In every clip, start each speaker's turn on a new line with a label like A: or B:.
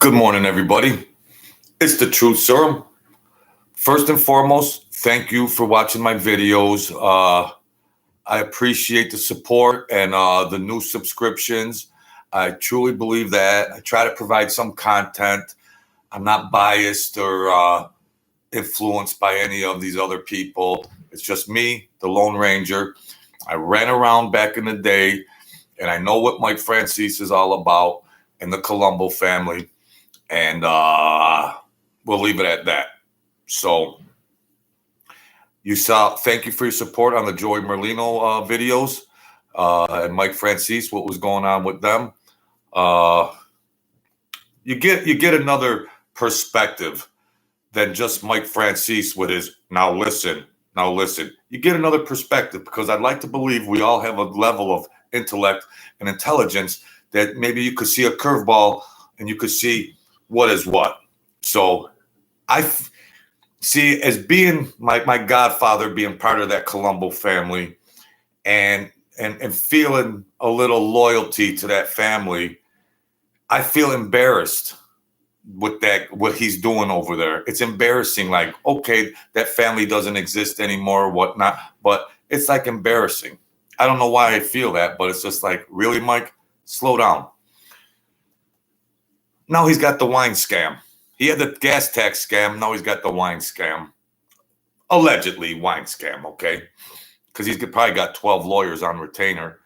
A: Good morning, everybody. It's the Truth Serum. First and foremost, thank you for watching my videos. I appreciate the support and the new subscriptions. I truly believe that. I try to provide some content. I'm not biased or influenced by any of these other people. It's just me, the Lone Ranger. I ran around back in the day, and I know what Mike Franzese is all about and the Colombo family. And we'll leave it at that. So thank you for your support on the Joey Merlino videos and Mike Franzese, what was going on with them. You get another perspective than just Mike Franzese with his now listen. You get another perspective because I'd like to believe we all have a level of intellect and intelligence that maybe you could see a curveball and you could see what is what. So I see as being my godfather, being part of that Colombo family and feeling a little loyalty to that family, I feel embarrassed with that, what he's doing over there. It's embarrassing. Like, okay, that family doesn't exist anymore or whatnot, but it's like embarrassing. I don't know why I feel that, but it's just like, really, Mike, slow down. Now he's got the wine scam. He had the gas tax scam. Now he's got the wine scam. Allegedly wine scam, okay? Because he's probably got 12 lawyers on retainer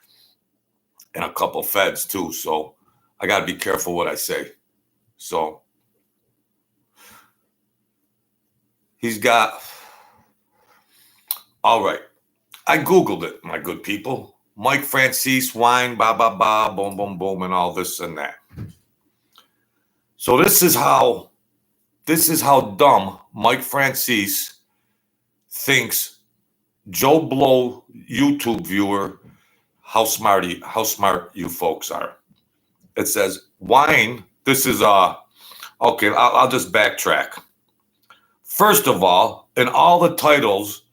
A: and a couple feds too. So I got to be careful what I say. So he's got, all right. I Googled it, my good people. Mike Franzese, wine, boom, boom, boom, and all this and that. So this is how dumb Mike Franzese thinks Joe Blow YouTube viewer, how smart you folks are. It says wine. This is okay. I'll just backtrack. First of all, in all the titles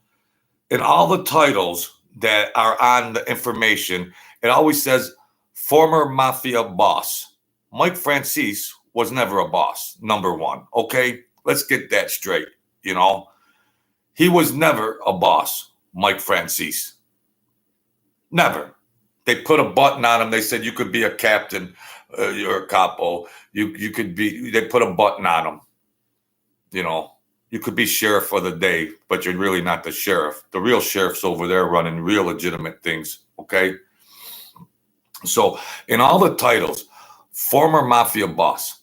A: that are on the information, it always says former mafia boss. Mike Franzese was never a boss, number one. Okay, let's get that straight. You know, he was never a boss, Mike Franzese. Never. They put a button on him. They said you could be a captain, you're a capo. You could be. They put a button on him. You know, you could be sheriff for the day, but you're really not the sheriff. The real sheriff's over there running real legitimate things. Okay. So in all the titles, former mafia boss.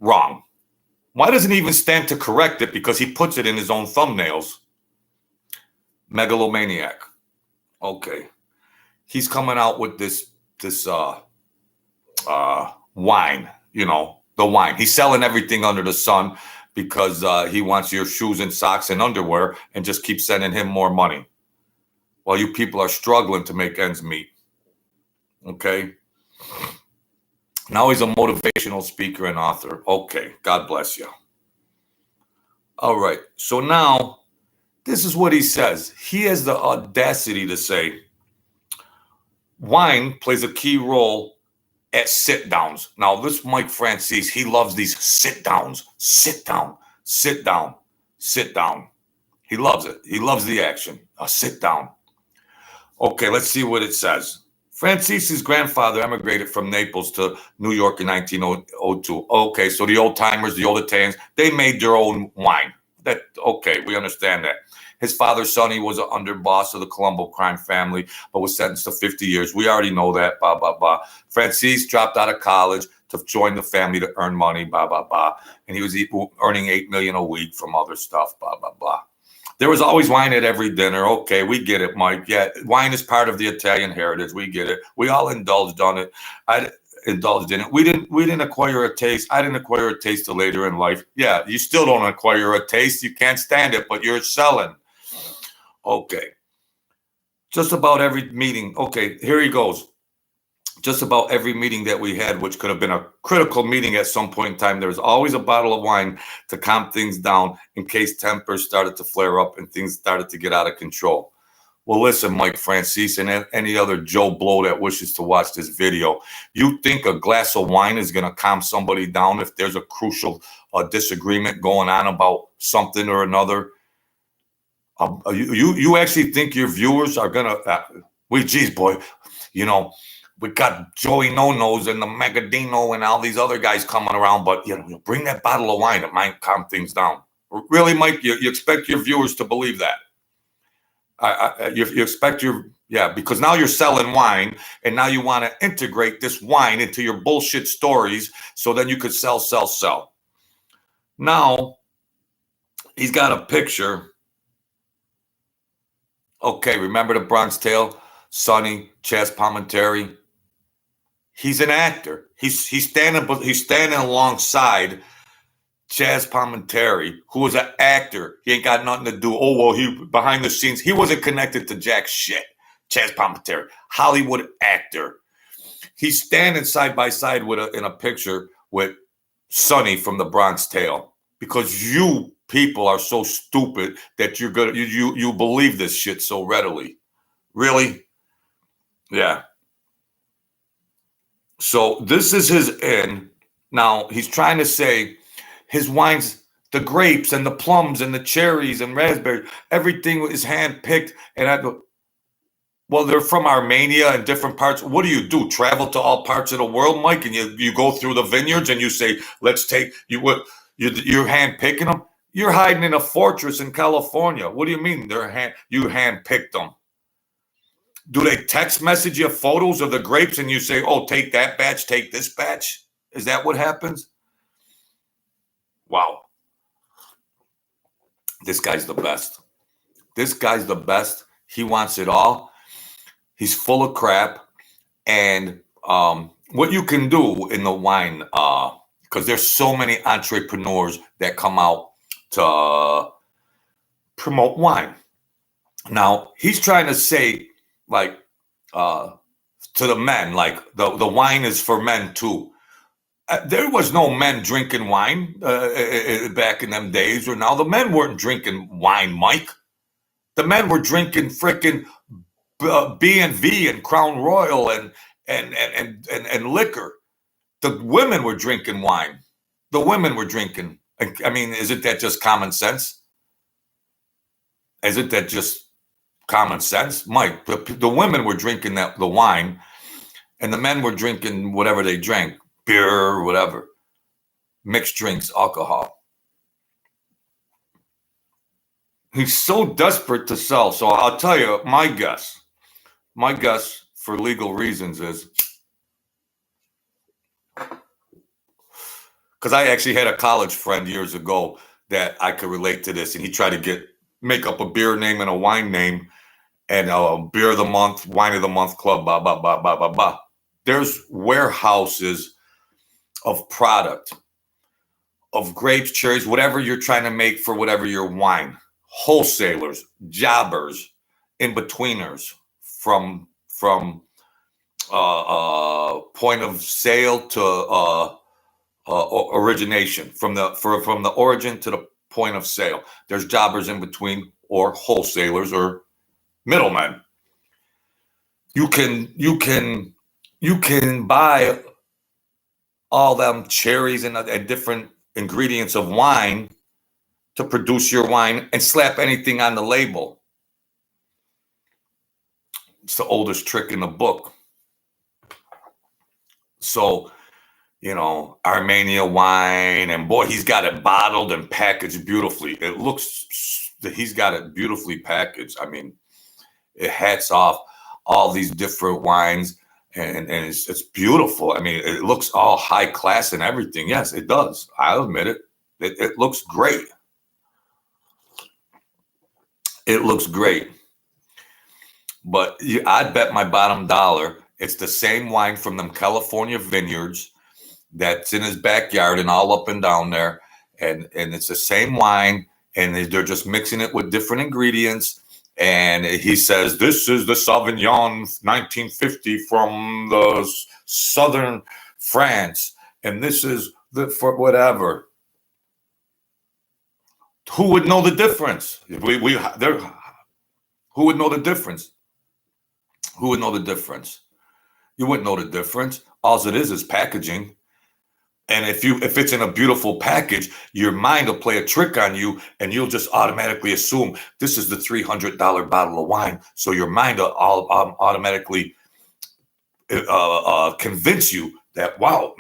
A: Wrong. Why doesn't he even stand to correct it? Because he puts it in his own thumbnails. Megalomaniac. Okay. He's coming out with this wine, you know, the wine. He's selling everything under the sun because he wants your shoes and socks and underwear and just keep sending him more money while you people are struggling to make ends meet. Okay. Now he's a motivational speaker and author. Okay, God bless you. All right, so now this is what he says. He has the audacity to say wine plays a key role at sit-downs. Now, this Mike Franzese, he loves these sit-downs. Sit down, sit down, sit down. He loves it. He loves the action. A sit-down. Okay, let's see what it says. Franzise's grandfather emigrated from Naples to New York in 1902. Okay, so the old timers, the old Italians, they made their own wine. Okay, we understand that. His father, Sonny, was an underboss of the Colombo crime family, but was sentenced to 50 years. We already know that, blah, blah, blah. Franzese dropped out of college to join the family to earn money, blah, blah, blah. And he was earning $8 million a week from other stuff, blah, blah, blah. There was always wine at every dinner. Okay, we get it, Mike. Yeah, wine is part of the Italian heritage. We get it. We all indulged on it. I indulged in it. We didn't acquire a taste. I didn't acquire a taste till later in life. Yeah, you still don't acquire a taste. You can't stand it, but you're selling. Okay. Just about every meeting. Okay, here he goes. Just about every meeting that we had, which could have been a critical meeting at some point in time, there was always a bottle of wine to calm things down in case tempers started to flare up and things started to get out of control. Well, listen, Mike Franzese and any other Joe Blow that wishes to watch this video, you think a glass of wine is going to calm somebody down if there's a crucial disagreement going on about something or another? You actually think your viewers are going to, geez, boy, you know, we got Joey No-Nos and the Megadino and all these other guys coming around, but, you know, bring that bottle of wine. It might calm things down. Really, Mike, you expect your viewers to believe that? You expect because now you're selling wine, and now you want to integrate this wine into your bullshit stories so then you could sell. Now, he's got a picture. Okay, remember the Bronx Tale? Sonny, Chaz Palminteri. He's an actor. He's standing alongside Chaz Palminteri, who was an actor. He ain't got nothing to do. Oh, well, he behind the scenes. He wasn't connected to jack shit. Chaz Palminteri, Hollywood actor. He's standing side by side in a picture with Sonny from the Bronx Tale, because you people are so stupid that you believe this shit so readily. Really? Yeah. So this is his in. Now he's trying to say his wines, the grapes and the plums and the cherries and raspberries, everything is hand-picked. And I go, well, they're from Armenia and different parts. What do? Travel to all parts of the world, Mike? And you go through the vineyards and you say, let's take, you're hand-picking them? You're hiding in a fortress in California. What do you mean you hand-picked them? Do they text message you photos of the grapes and you say, oh, take that batch, take this batch? Is that what happens? Wow. This guy's the best. He wants it all. He's full of crap. And what you can do in the wine, because there's so many entrepreneurs that come out to promote wine. Now, he's trying to say, like, to the men, like, the wine is for men too. There was no men drinking wine back in them days, or now the men weren't drinking wine, Mike. The men were drinking frickin' B&V and Crown Royal and liquor. The women were drinking wine. The women were drinking. I mean, isn't that just common sense? Isn't that just common sense, Mike? The women were drinking the wine, and the men were drinking whatever they drank. Beer or whatever, mixed drinks, alcohol. He's so desperate to sell. So I'll tell you, my guess for legal reasons is, because I actually had a college friend years ago that I could relate to this, and he tried to make up a beer name and a wine name, and a beer of the month, wine of the month club, blah, blah, blah, blah, blah, blah. There's warehouses of product, of grapes, cherries, whatever you're trying to make for whatever your wine. Wholesalers, jobbers, in-betweeners from point of sale to origination, from the origin to the point of sale. There's jobbers in between, or wholesalers, or middlemen. You can buy all them cherries and different ingredients of wine to produce your wine and slap anything on the label. It's the oldest trick in the book. So, Armenia wine, and boy, he's got it bottled and packaged beautifully. He's got it beautifully packaged. I mean, it hats off all these different wines. And it's beautiful. I mean, it looks all high class and everything. Yes, it does. I'll admit it. It looks great. It looks great. But I'd bet my bottom dollar it's the same wine from them California vineyards that's in his backyard and all up and down there. And it's the same wine, and they're just mixing it with different ingredients. And he says, this is the Sauvignon 1950 from the southern France. And this is for whatever. Who would know the difference? Who would know the difference? Who would know the difference? You wouldn't know the difference. All it is packaging. And if it's in a beautiful package, your mind will play a trick on you, and you'll just automatically assume this is the $300 bottle of wine. So your mind will automatically convince you that, wow,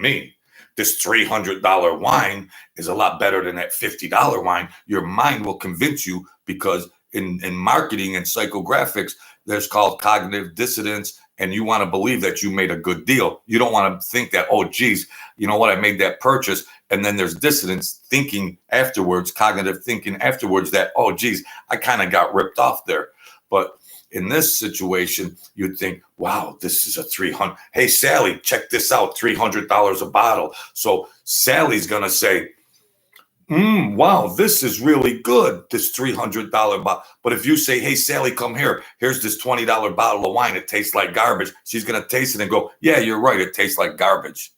A: this $300 wine is a lot better than that $50 wine. Your mind will convince you, because in marketing and psychographics, there's called cognitive dissonance, and you want to believe that you made a good deal. You don't want to think that, oh, geez, you know what, I made that purchase. And then there's dissonance thinking afterwards, cognitive thinking afterwards, that, oh, geez, I kind of got ripped off there. But in this situation, you'd think, wow, this is a 300. Hey, Sally, check this out, $300 a bottle. So Sally's going to say, wow, this is really good, this $300 bottle. But if you say, hey, Sally, come here. Here's this $20 bottle of wine. It tastes like garbage. She's going to taste it and go, yeah, you're right. It tastes like garbage.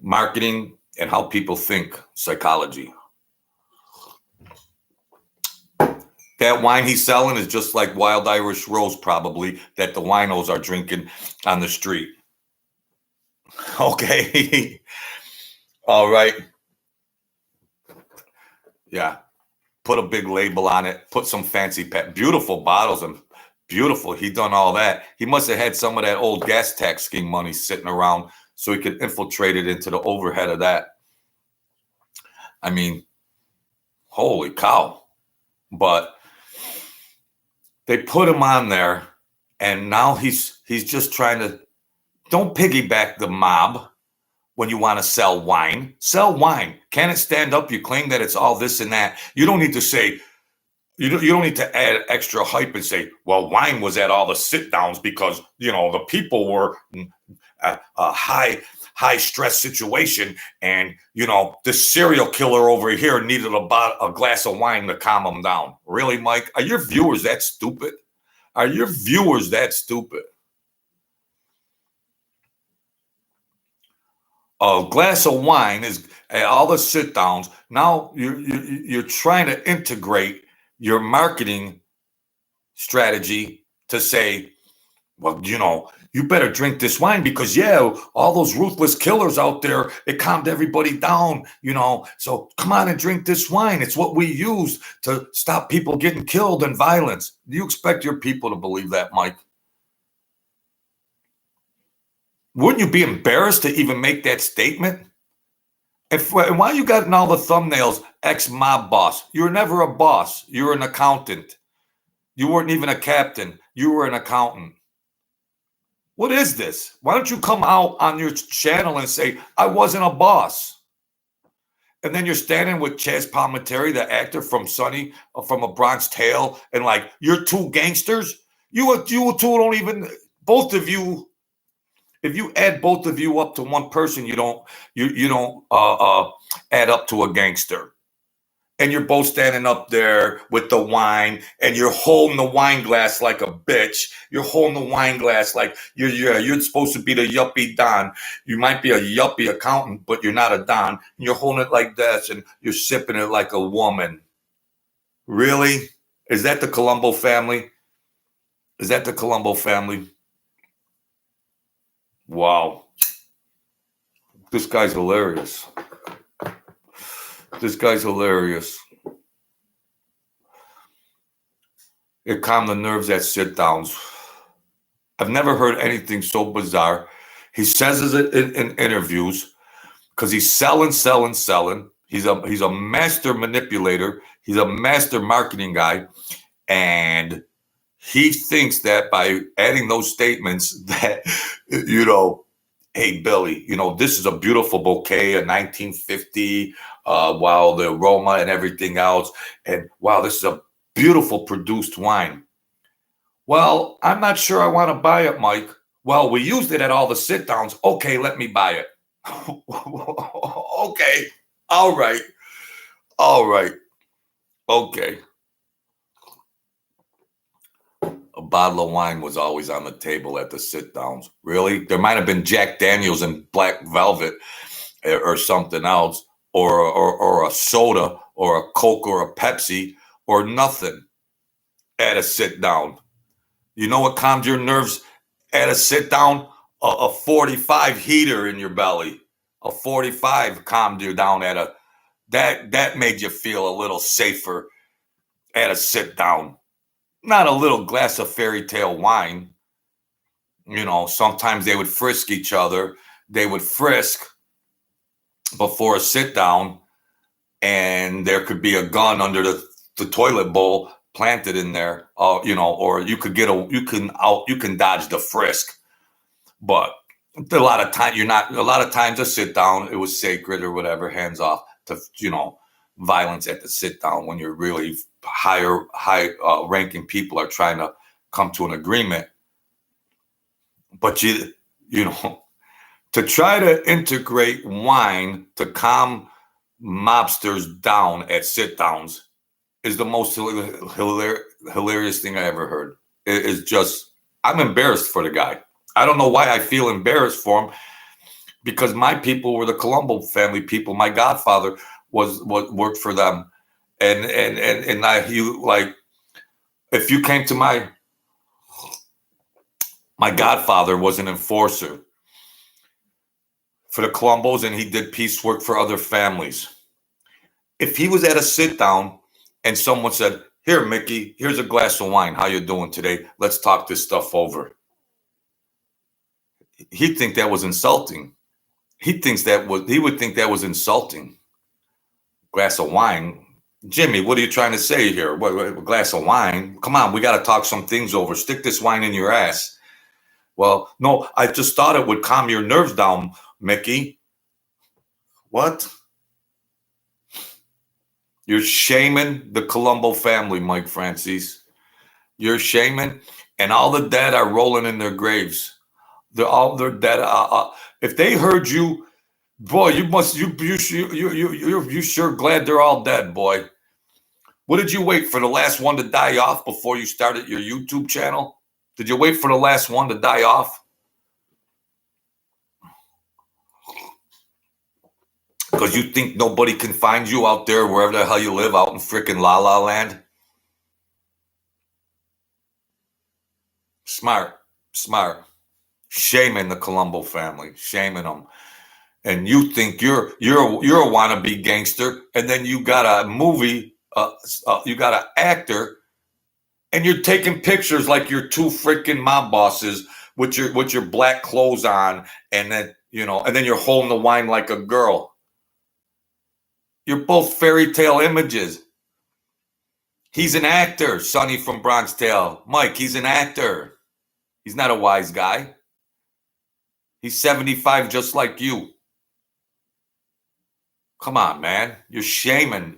A: Marketing and how people think, psychology. That wine he's selling is just like Wild Irish Rose, probably, that the winos are drinking on the street. Okay. All right. Yeah. Put a big label on it. Put some fancy beautiful bottles, and beautiful. He done all that. He must have had some of that old gas tax scheme money sitting around so he could infiltrate it into the overhead of that. I mean, holy cow. But they put him on there, and now he's just trying to, don't piggyback the mob. When you want to sell wine, sell wine. Can it stand up? You claim that it's all this and that. You don't need to say, you don't need to add extra hype and say, well, wine was at all the sit downs because, the people were a high stress situation. And, this serial killer over here needed a glass of wine to calm him down. Really, Mike? Are your viewers that stupid? Are your viewers that stupid? A glass of wine is at all the sit downs. Now you're trying to integrate your marketing strategy to say, well, you better drink this wine because, all those ruthless killers out there, it calmed everybody down, so come on and drink this wine. It's what we use to stop people getting killed and violence. Do you expect your people to believe that, Mike? Wouldn't you be embarrassed to even make that statement? And why you got in all the thumbnails, ex-mob boss? You were never a boss. You were an accountant. You weren't even a captain. You were an accountant. What is this? Why don't you come out on your channel and say, I wasn't a boss? And then you're standing with Chaz Palminteri, the actor from Sonny, from A Bronx Tale, and like, you're two gangsters? You two don't even, both of you, if you add both of you up to one person, you don't add up to a gangster. And you're both standing up there with the wine, and you're holding the wine glass like a bitch. You're holding the wine glass like you're supposed to be the yuppie don. You might be a yuppie accountant, but you're not a don. And you're holding it like this, and you're sipping it like a woman. Really? Is that the Colombo family? Is that the Colombo family? Wow. This guy's hilarious. This guy's hilarious. It calmed the nerves at sit-downs. I've never heard anything so bizarre. He says it in interviews because he's selling. He's a master manipulator. He's a master marketing guy. And he thinks that by adding those statements that, hey, Billy, this is a beautiful bouquet, a 1950, wow, the aroma and everything else. And wow, this is a beautiful produced wine. Well, I'm not sure I want to buy it, Mike. Well, we used it at all the sit downs. Okay, let me buy it. Okay. All right. Okay. A bottle of wine was always on the table at the sit downs. Really? There might have been Jack Daniels and Black Velvet or something else, or a soda or a Coke or a Pepsi or nothing at a sit down. You know what calmed your nerves at a sit down? A 45 heater in your belly. A 45 calmed you down at a that made you feel a little safer at a sit down. Not a little glass of fairy tale wine. You know, sometimes they would frisk each other. They would frisk before a sit down, and there could be a gun under the toilet bowl planted in there. You know, or you could you can dodge the frisk. But a lot of times a sit down, it was sacred or whatever, hands off to, you know, violence at the sit down when you're really high ranking people are trying to come to an agreement. But you know, to try to integrate wine to calm mobsters down at sit downs is the most hilarious thing I ever heard. It is just, I'm embarrassed for the guy. I don't know why I feel embarrassed for him, because my people were the Colombo family people. My godfather worked for them, and if you came to my godfather was an enforcer for the Colombos, and he did peace work for other families. If he was at a sit down and someone said, "Here, Mickey, here's a glass of wine. How you doing today? Let's talk this stuff over," he'd think that was insulting. He would think that was insulting. Glass of wine. Jimmy, what are you trying to say here? What, a glass of wine? Come on, we got to talk some things over. Stick this wine in your ass. Well, no, I just thought it would calm your nerves down, Mickey. What? You're shaming the Colombo family, Mike Franzese. You're shaming, and all the dead are rolling in their graves. They're dead. If they heard you, boy, you sure glad they're all dead, boy. What did you wait for the last one to die off before you started your YouTube channel? Did you wait for the last one to die off? Because you think nobody can find you out there, wherever the hell you live, out in frickin' La La Land? Smart. Shaming the Colombo family, shaming them. And you think you're a wannabe gangster, and then you got a movie, you got an actor, and you're taking pictures like you're two freaking mob bosses with your black clothes on, and then you're holding the wine like a girl. You're both fairy tale images. He's an actor, Sonny from Bronx Tale. Mike, he's an actor. He's not a wise guy. He's 75 just like you. Come on, man. You're shaming.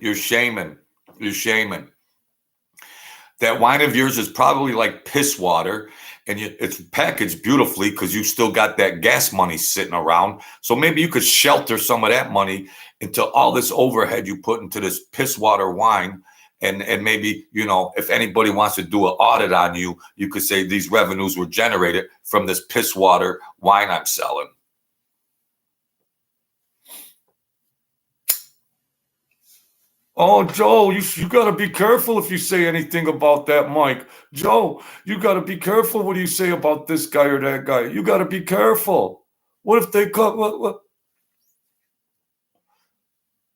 A: That wine of yours is probably like piss water, and it's packaged beautifully because you still got that gas money sitting around. So maybe you could shelter some of that money into all this overhead you put into this piss water wine. And maybe, if anybody wants to do an audit on you, you could say these revenues were generated from this piss water wine I'm selling. Oh, Joe, you got to be careful if you say anything about that, Mike. Joe, you got to be careful what you say about this guy or that guy. You got to be careful. What if they cut? What?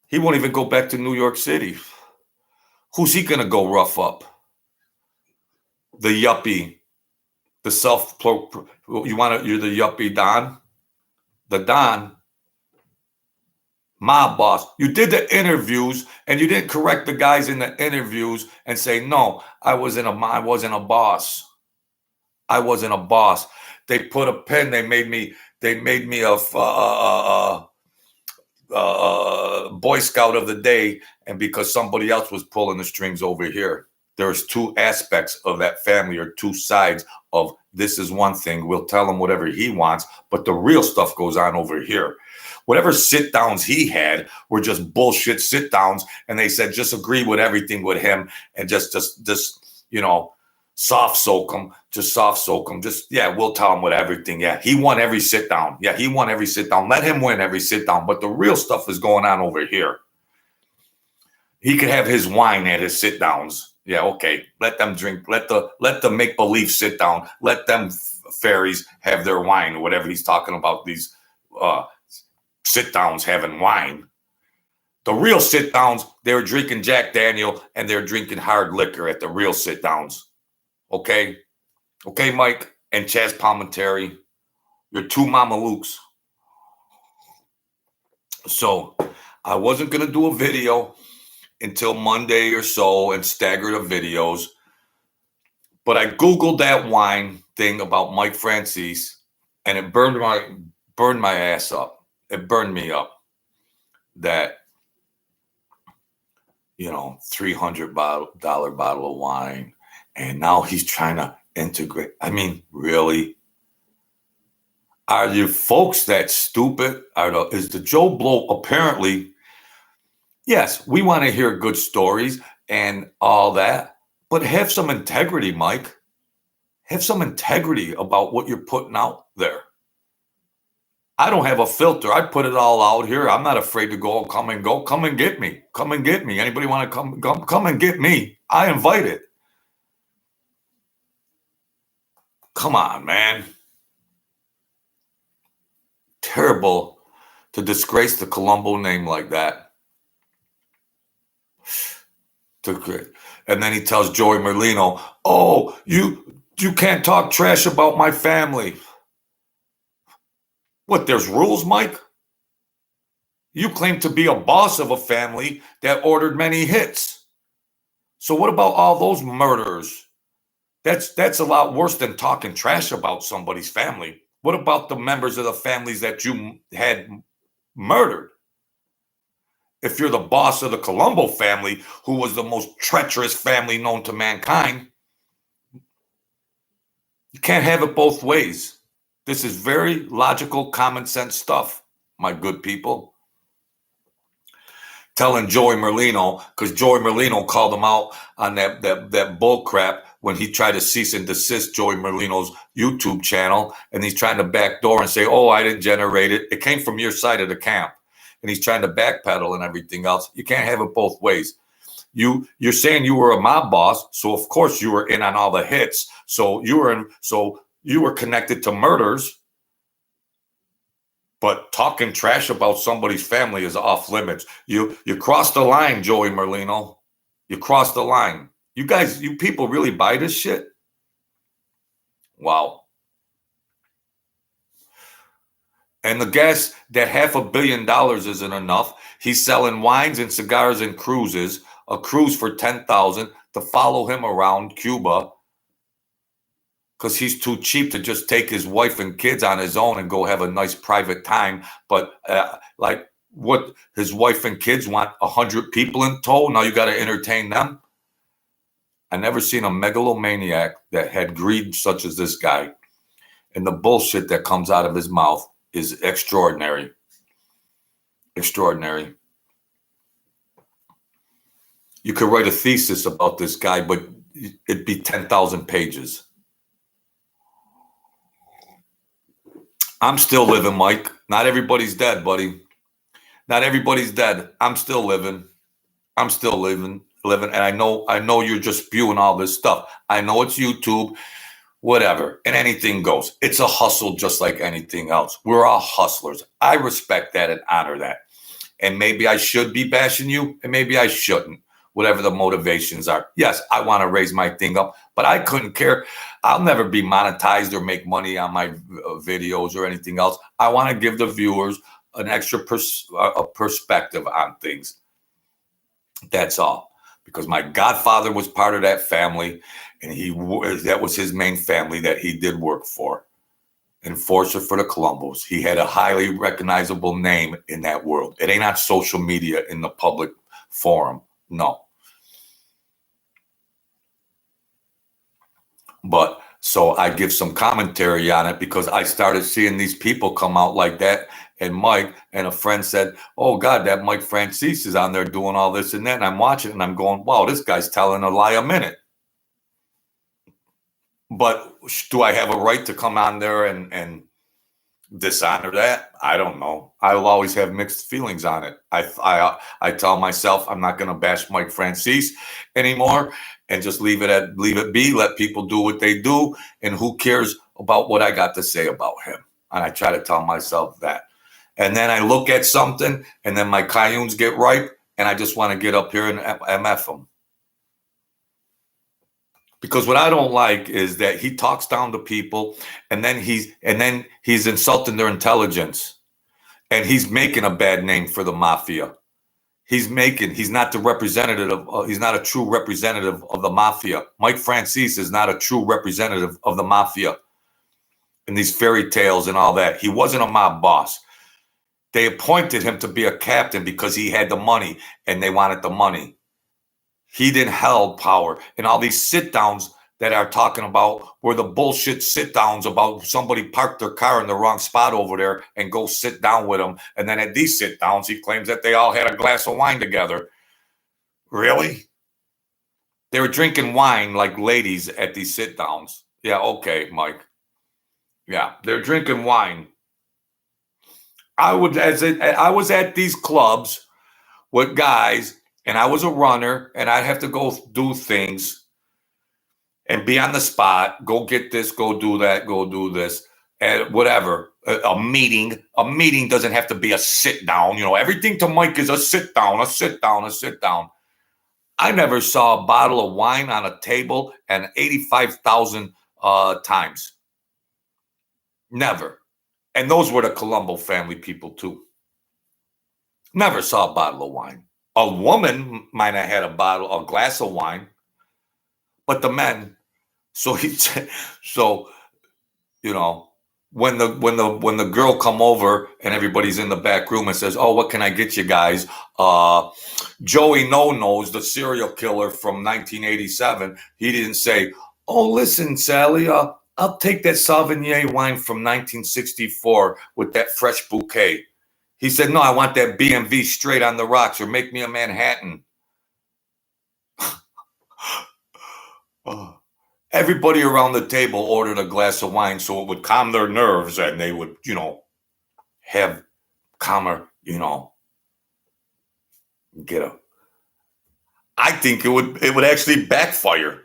A: He won't even go back to New York City. Who's he going to go rough up? The yuppie, the you're the yuppie Don? The Don? Mob boss. You did the interviews and you didn't correct the guys in the interviews and say, no, I wasn't a boss. I wasn't a boss. They put a pen, they made me a Boy Scout of the day, and because somebody else was pulling the strings over here. There's two aspects of that family, or two sides of this is one thing. We'll tell him whatever he wants, but the real stuff goes on over here. Whatever sit downs he had were just bullshit sit downs, and they said just agree with everything with him and just soft soak him. We'll tell him with everything. Yeah, he won every sit down. Let him win every sit down. But the real stuff is going on over here. he could have his wine at his sit downs. Yeah, okay. Let them drink. Let the make believe sit down. Let them fairies have their wine or whatever he's talking about. These sit downs having wine. The real sit downs, they're drinking Jack Daniel and they're drinking hard liquor at the real sit downs. Okay, okay, Mike and Chaz Palminteri, you're two Mamalukes. So I wasn't gonna do a video until Monday or so and stagger the videos. But I Googled that wine thing about Mike Franzese and it burned my ass up. It burned me up that, $300 bottle of wine. And now he's trying to integrate. I mean, really? Are you folks that stupid? Is the Joe Blow apparently? Yes, we want to hear good stories and all that, but have some integrity, Mike. Have some integrity about what you're putting out there. I don't have a filter. I put it all out here. I'm not afraid to go. Come and go. Come and get me. Come and get me. Anybody want to come and get me? I invite it. Come on, man. Terrible to disgrace the Colombo name like that. And then he tells Joey Merlino, oh, you can't talk trash about my family. What, there's rules, Mike? You claim to be a boss of a family that ordered many hits. So what about all those murders? That's a lot worse than talking trash about somebody's family. What about the members of the families that you had murdered? If you're the boss of the Colombo family, who was the most treacherous family known to mankind, you can't have it both ways. This is very logical, common sense stuff, my good people. Telling Joey Merlino, because Joey Merlino called him out on that bull crap when he tried to cease and desist Joey Merlino's YouTube channel, and he's trying to backdoor and say, oh, I didn't generate it. It came from your side of the camp. And he's trying to backpedal and everything else. You can't have it both ways. You're saying you were a mob boss, so of course you were in on all the hits. So you were connected to murders. But talking trash about somebody's family is off limits. You crossed the line, Joey Merlino. You crossed the line. You people really buy this shit? Wow. And the guess that $500 million isn't enough. He's selling wines and cigars and cruises, a cruise for $10,000 to follow him around Cuba because he's too cheap to just take his wife and kids on his own and go have a nice private time. But what his wife and kids want 100 people in tow. Now you got to entertain them. I never seen a megalomaniac that had greed such as this guy. And the bullshit that comes out of his mouth is extraordinary. Extraordinary. You could write a thesis about this guy, but it'd be 10,000 pages. I'm still living, Mike. Not everybody's dead, buddy. Not everybody's dead. I'm still living. I'm still living. And I know you're just spewing all this stuff. I know it's YouTube. Whatever, and anything goes. It's a hustle just like anything else. We're all hustlers. I respect that and honor that. And maybe I should be bashing you, and maybe I shouldn't, whatever the motivations are. Yes, I want to raise my thing up, but I couldn't care. I'll never be monetized or make money on my videos or anything else. I want to give the viewers an extra perspective on things. That's all. Because my godfather was part of that family, and that was his main family that he did work for. Enforcer for the Colombos. He had a highly recognizable name in that world. It ain't on social media in the public forum. No. But so I give some commentary on it because I started seeing these people come out like that. And Mike and a friend said, oh, God, that Mike Franzese is on there doing all this and that. And I'm watching and I'm going, wow, this guy's telling a lie a minute. But do I have a right to come on there and Dishonor that? I don't know. I will always have mixed feelings on it. I tell myself I'm not going to bash Mike Franzese anymore, and just leave it be. Let people do what they do, and who cares about what I got to say about him? And I try to tell myself that. And then I look at something, and then my cayunes get ripe, and I just want to get up here and MF them. Because what I don't like is that he talks down to people, and then he's insulting their intelligence, and he's making a bad name for the mafia. He's not the representative of, he's not a true representative of the mafia. Mike Franzese is not a true representative of the mafia and these fairy tales and all that. He wasn't a mob boss. They appointed him to be a captain because he had the money and they wanted the money. He didn't held power. And all these sit downs that are talking about were the bullshit sit downs about somebody parked their car in the wrong spot over there and go sit down with them. And then at these sit downs, he claims that they all had a glass of wine together. Really? They were drinking wine like ladies at these sit downs. Yeah, okay, Mike. Yeah, they're drinking wine. I was at these clubs with guys, and I was a runner, and I'd have to go do things and be on the spot, go get this, go do that, go do this, and whatever. A meeting doesn't have to be a sit down. You know, everything to Mike is a sit down, a sit down, a sit down. I never saw a bottle of wine on a table and 85,000 times. Never. And those were the Colombo family people too. Never saw a bottle of wine. A woman might have had a glass of wine, but the men. So you know, when the girl come over and everybody's in the back room and says, "Oh, what can I get you guys?" Joey No-Nos, the serial killer from 1987, he didn't say, "Oh, listen, Sally, I'll take that Sauvignon wine from 1964 with that fresh bouquet." He said, "No, I want that BMV straight on the rocks, or make me a Manhattan." Everybody around the table ordered a glass of wine so it would calm their nerves and they would, have calmer, get a. I think it would actually backfire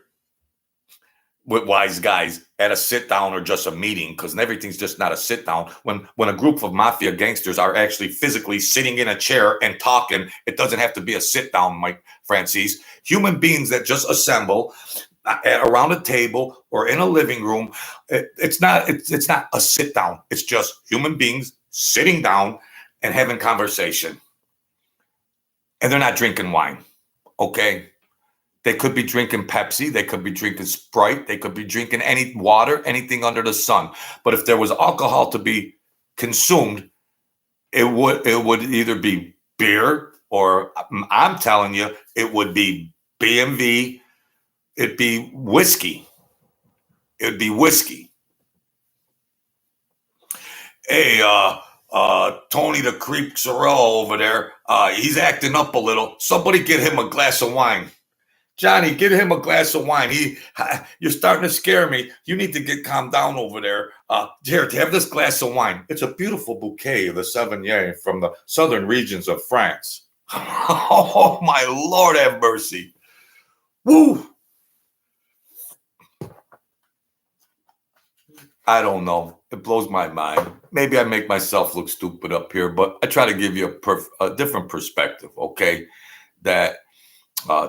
A: with wise guys at a sit down or just a meeting, because everything's just not a sit down. When a group of mafia gangsters are actually physically sitting in a chair and talking, it doesn't have to be a sit down, Mike Franzese. Human beings that just assemble around a table or in a living room, it's not a sit down. It's just human beings sitting down and having conversation, and they're not drinking wine. Okay. They could be drinking Pepsi. They could be drinking Sprite. They could be drinking any water, anything under the sun. But if there was alcohol to be consumed, it would either be beer, or I'm telling you, it would be BMV. It'd be whiskey. It'd be whiskey. Hey, Tony the Creep Sorrell over there, he's acting up a little. Somebody get him a glass of wine. Johnny, get him a glass of wine. You're starting to scare me. You need to get calmed down over there. Here, have this glass of wine. It's a beautiful bouquet of the Sauvignon from the southern regions of France. Oh, my Lord, have mercy. Woo! I don't know. It blows my mind. Maybe I make myself look stupid up here, but I try to give you a different perspective, okay? That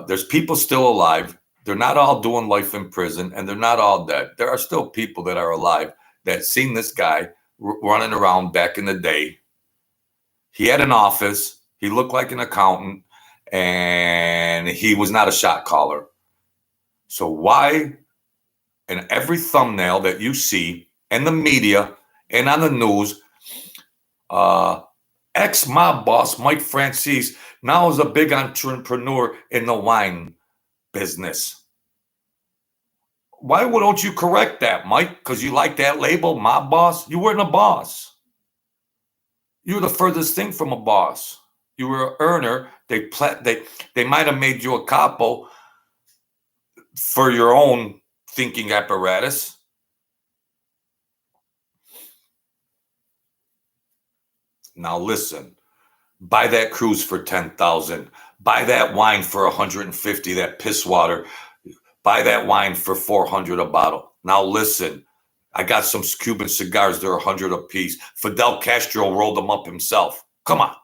A: there's people still alive. They're not all doing life in prison, and they're not all dead. There are still people that are alive that seen this guy running around back in the day. He had an office. He looked like an accountant, and he was not a shot caller. So why, in every thumbnail that you see in the media and on the news, ex-mob boss Mike Franzese now is a big entrepreneur in the wine business? Why don't you correct that, Mike? Because you like that label, mob boss? You weren't a boss. You were the furthest thing from a boss. You were an earner. They might have made you a capo for your own thinking apparatus. Now listen, buy that cruise for 10,000. Buy that wine for 150, that piss water. Buy that wine for 400 a bottle. Now listen, I got some Cuban cigars. They're 100 a piece. Fidel Castro rolled them up himself. Come on.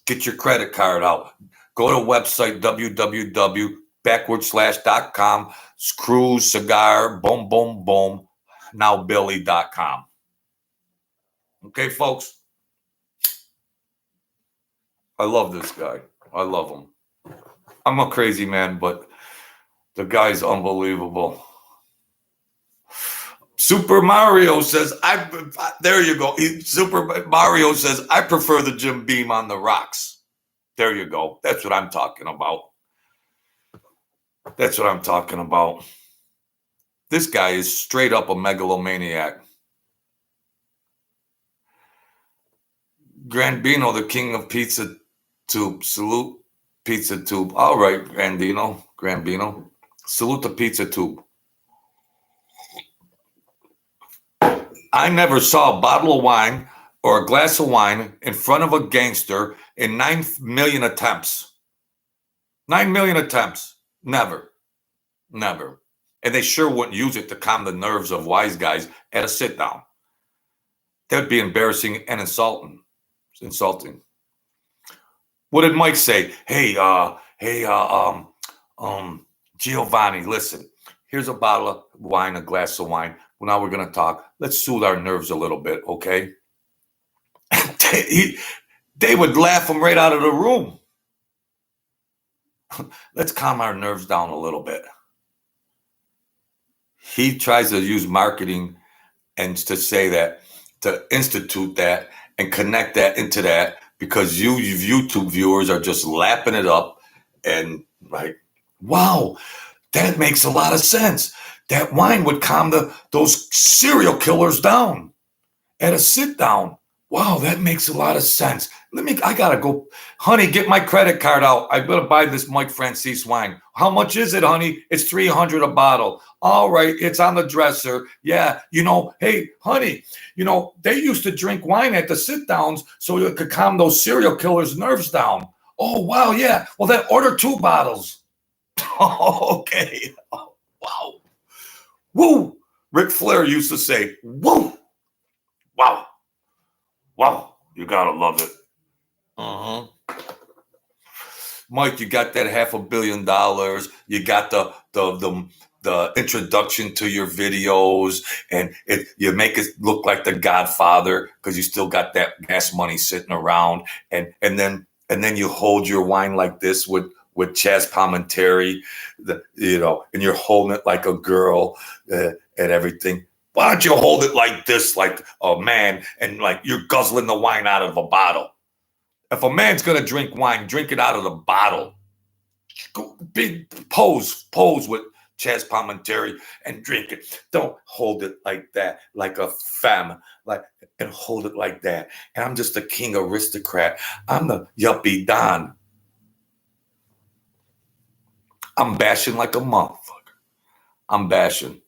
A: Get your credit card out. Go to website www.backwardslash.com. Cruise, cigar, boom, boom, boom. Nowbilly.com. Okay, folks? I love this guy. I love him. I'm a crazy man, but the guy's unbelievable. Super Mario says, there you go. Super Mario says, I prefer the Jim Beam on the rocks. There you go. That's what I'm talking about. That's what I'm talking about. This guy is straight up a megalomaniac. Grandino, the king of pizza tube. Salute pizza tube. All right, Grandino. Salute the pizza tube. I never saw a bottle of wine or a glass of wine in front of a gangster in 9 million attempts. 9 million attempts. Never. Never. And they sure wouldn't use it to calm the nerves of wise guys at a sit down. That'd be embarrassing and insulting. What did Mike say? Hey, Giovanni, listen, here's a bottle of wine, a glass of wine. Well, now we're going to talk. Let's soothe our nerves a little bit, okay? They would laugh him right out of the room. Let's calm our nerves down a little bit. He tries to use marketing and to say that, to institute that and connect that into that, because you YouTube viewers are just lapping it up and like, wow, that makes a lot of sense. That wine would calm those serial killers down at a sit down. Wow, that makes a lot of sense. I gotta go. Honey, get my credit card out. I gotta buy this Mike Franzese wine. How much is it, honey? It's $300 a bottle. All right, it's on the dresser. Yeah, hey, honey, they used to drink wine at the sit downs so it could calm those serial killers' nerves down. Oh, wow, yeah. Well, then order 2 bottles. Okay. Oh, wow. Woo. Ric Flair used to say, woo. Wow. Wow. You gotta love it. Mike, you got that $500 million. You got the introduction to your videos, and you make it look like the Godfather because you still got that gas money sitting around, and then you hold your wine like this with Chaz Palminteri, and you're holding it like a girl and everything. Why don't you hold it like this, like a man, and like you're guzzling the wine out of a bottle? If a man's gonna drink wine, drink it out of the bottle. Big pose with Chaz Palminteri and drink it. Don't hold it like that, like a femme, and hold it like that. And I'm just a king aristocrat. I'm the yuppie Don. I'm bashing like a motherfucker. I'm bashing.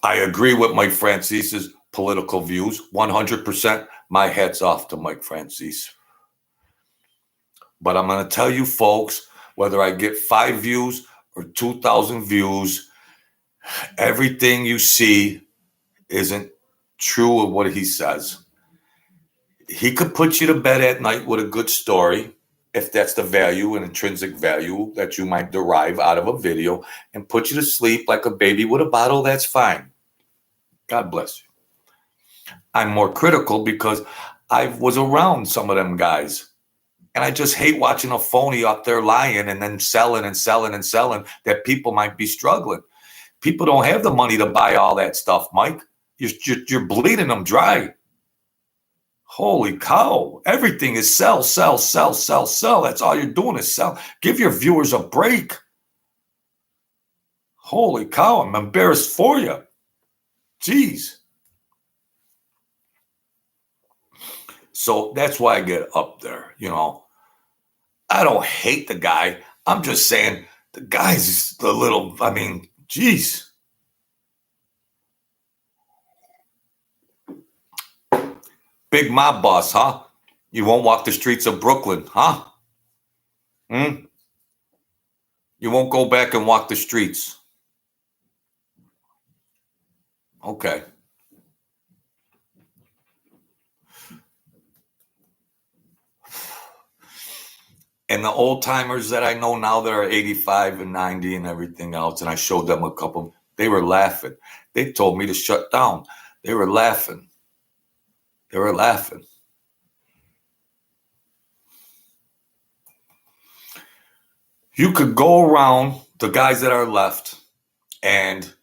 A: I agree with Mike Francese's political views, 100%. My hat's off to Mike Franzese. But I'm going to tell you, folks, whether I get 5 views or 2,000 views, everything you see isn't true of what he says. He could put you to bed at night with a good story, if that's the value and intrinsic value that you might derive out of a video, and put you to sleep like a baby with a bottle. That's fine. God bless you. I'm more critical because I was around some of them guys. And I just hate watching a phony up there lying and then selling that people might be struggling. People don't have the money to buy all that stuff, Mike. You're bleeding them dry. Holy cow. Everything is sell. That's all you're doing is sell. Give your viewers a break. Holy cow, I'm embarrassed for you. Jeez. So that's why I get up there, I don't hate the guy. I'm just saying the guy's a little, geez. Big mob boss, huh? You won't walk the streets of Brooklyn, huh? Hmm? You won't go back and walk the streets. Okay. And the old timers that I know now that are 85 and 90 and everything else, and I showed them a couple, they were laughing. They told me to shut down. They were laughing. They were laughing. You could go around the guys that are left and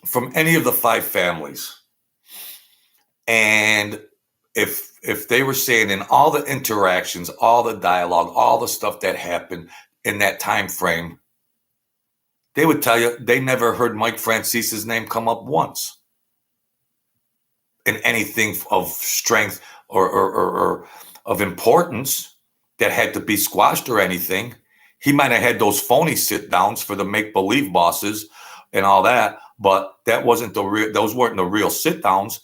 A: from any of the five families. And if they were saying in all the interactions, all the dialogue, all the stuff that happened in that time frame, they would tell you they never heard Mike Francese's name come up once in anything of strength or of importance that had to be squashed or anything. He might have had those phony sit downs for the make believe bosses and all that, but that wasn't the real. Those weren't the real sit downs.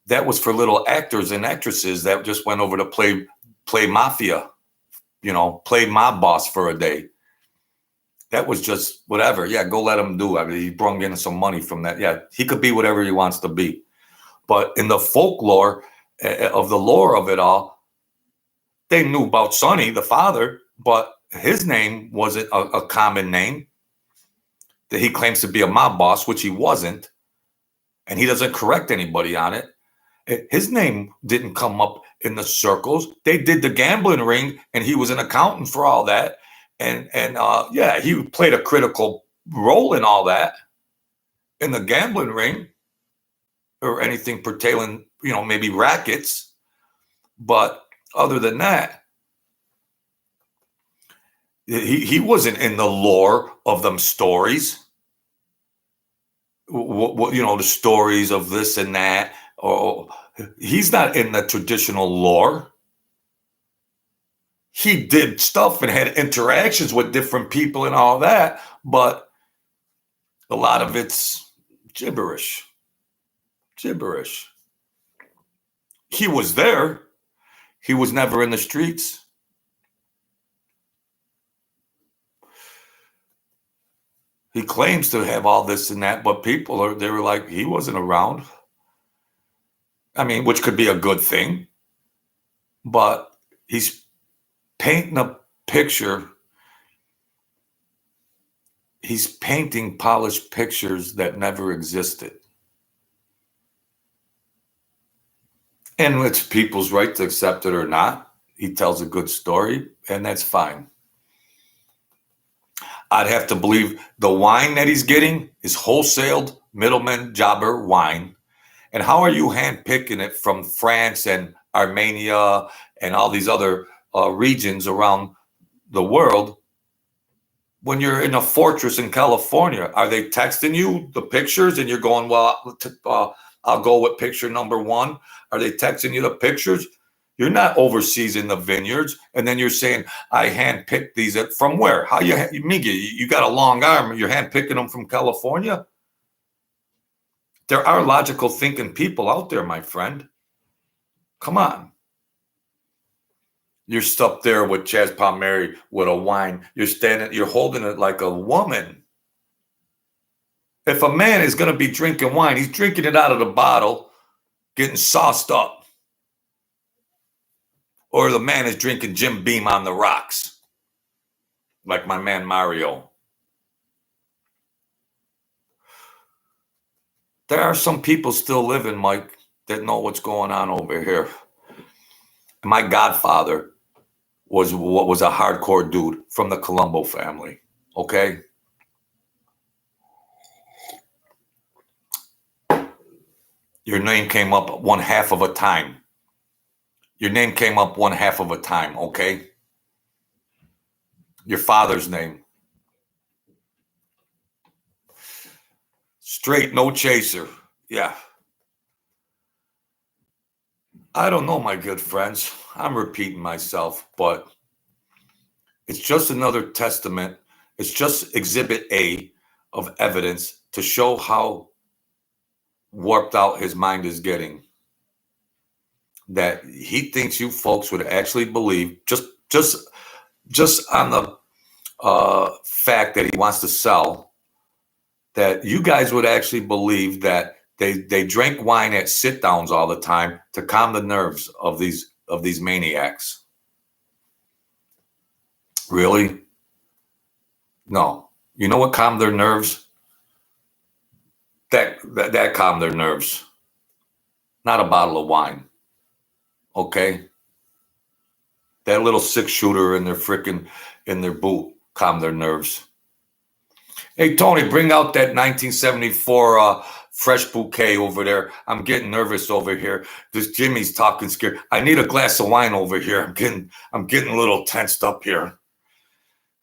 A: That was for little actors and actresses that just went over to play mafia, play mob boss for a day. That was just whatever. Yeah, go let him do. I mean, he brought in some money from that. Yeah, he could be whatever he wants to be. But in the folklore of the lore of it all, they knew about Sonny, the father, but his name wasn't a common name. That he claims to be a mob boss, which he wasn't, and he doesn't correct anybody on it. His name didn't come up in the circles. They did the gambling ring, and he was an accountant for all that. And yeah, he played a critical role in all that in the gambling ring or anything pertaining, maybe rackets. But other than that, he wasn't in the lore of them stories. The stories of this and that. Or he's not in the traditional lore. He did stuff and had interactions with different people and all that, but a lot of it's gibberish. Gibberish. He was there. He was never in the streets. He claims to have all this and that, but they were like, he wasn't around. I mean, which could be a good thing, but he's painting a picture. He's painting polished pictures that never existed. And it's people's right to accept it or not. He tells a good story, and that's fine. I'd have to believe the wine that he's getting is wholesaled middleman jobber wine. And how are you handpicking it from France and Armenia and all these other regions around the world when you're in a fortress in California? Are they texting you the pictures and you're going, well, I'll go with picture number one? Are they texting you the pictures? You're not overseas in the vineyards, and then you're saying, I handpicked these from where? How you got a long arm, you're handpicking them from California? There are logical thinking people out there, my friend. Come on. You're stuck there with Chaz Palmieri with a wine. You're holding it like a woman. If a man is going to be drinking wine, he's drinking it out of the bottle, getting sauced up. Or the man is drinking Jim Beam on the rocks, like my man Mario. There are some people still living, Mike, that know what's going on over here. My godfather was a hardcore dude from the Colombo family, okay? Your name came up one half of a time. Your name came up one half of a time, okay? Your father's name. Straight, no chaser. Yeah. I don't know, my good friends. I'm repeating myself, but it's just another testament. It's just exhibit A of evidence to show how warped out his mind is getting. that he thinks you folks would actually believe, just on the fact that he wants to sell, that you guys would actually believe that they drank wine at sit downs all the time to calm the nerves of these maniacs. Really? No. You know what calmed their nerves? That calmed their nerves. Not a bottle of wine. Okay? That little 6-shooter in their boot calmed their nerves. Hey, Tony, bring out that 1974 fresh bouquet over there. I'm getting nervous over here. This Jimmy's talking scared. I need a glass of wine over here. I'm getting a little tensed up here.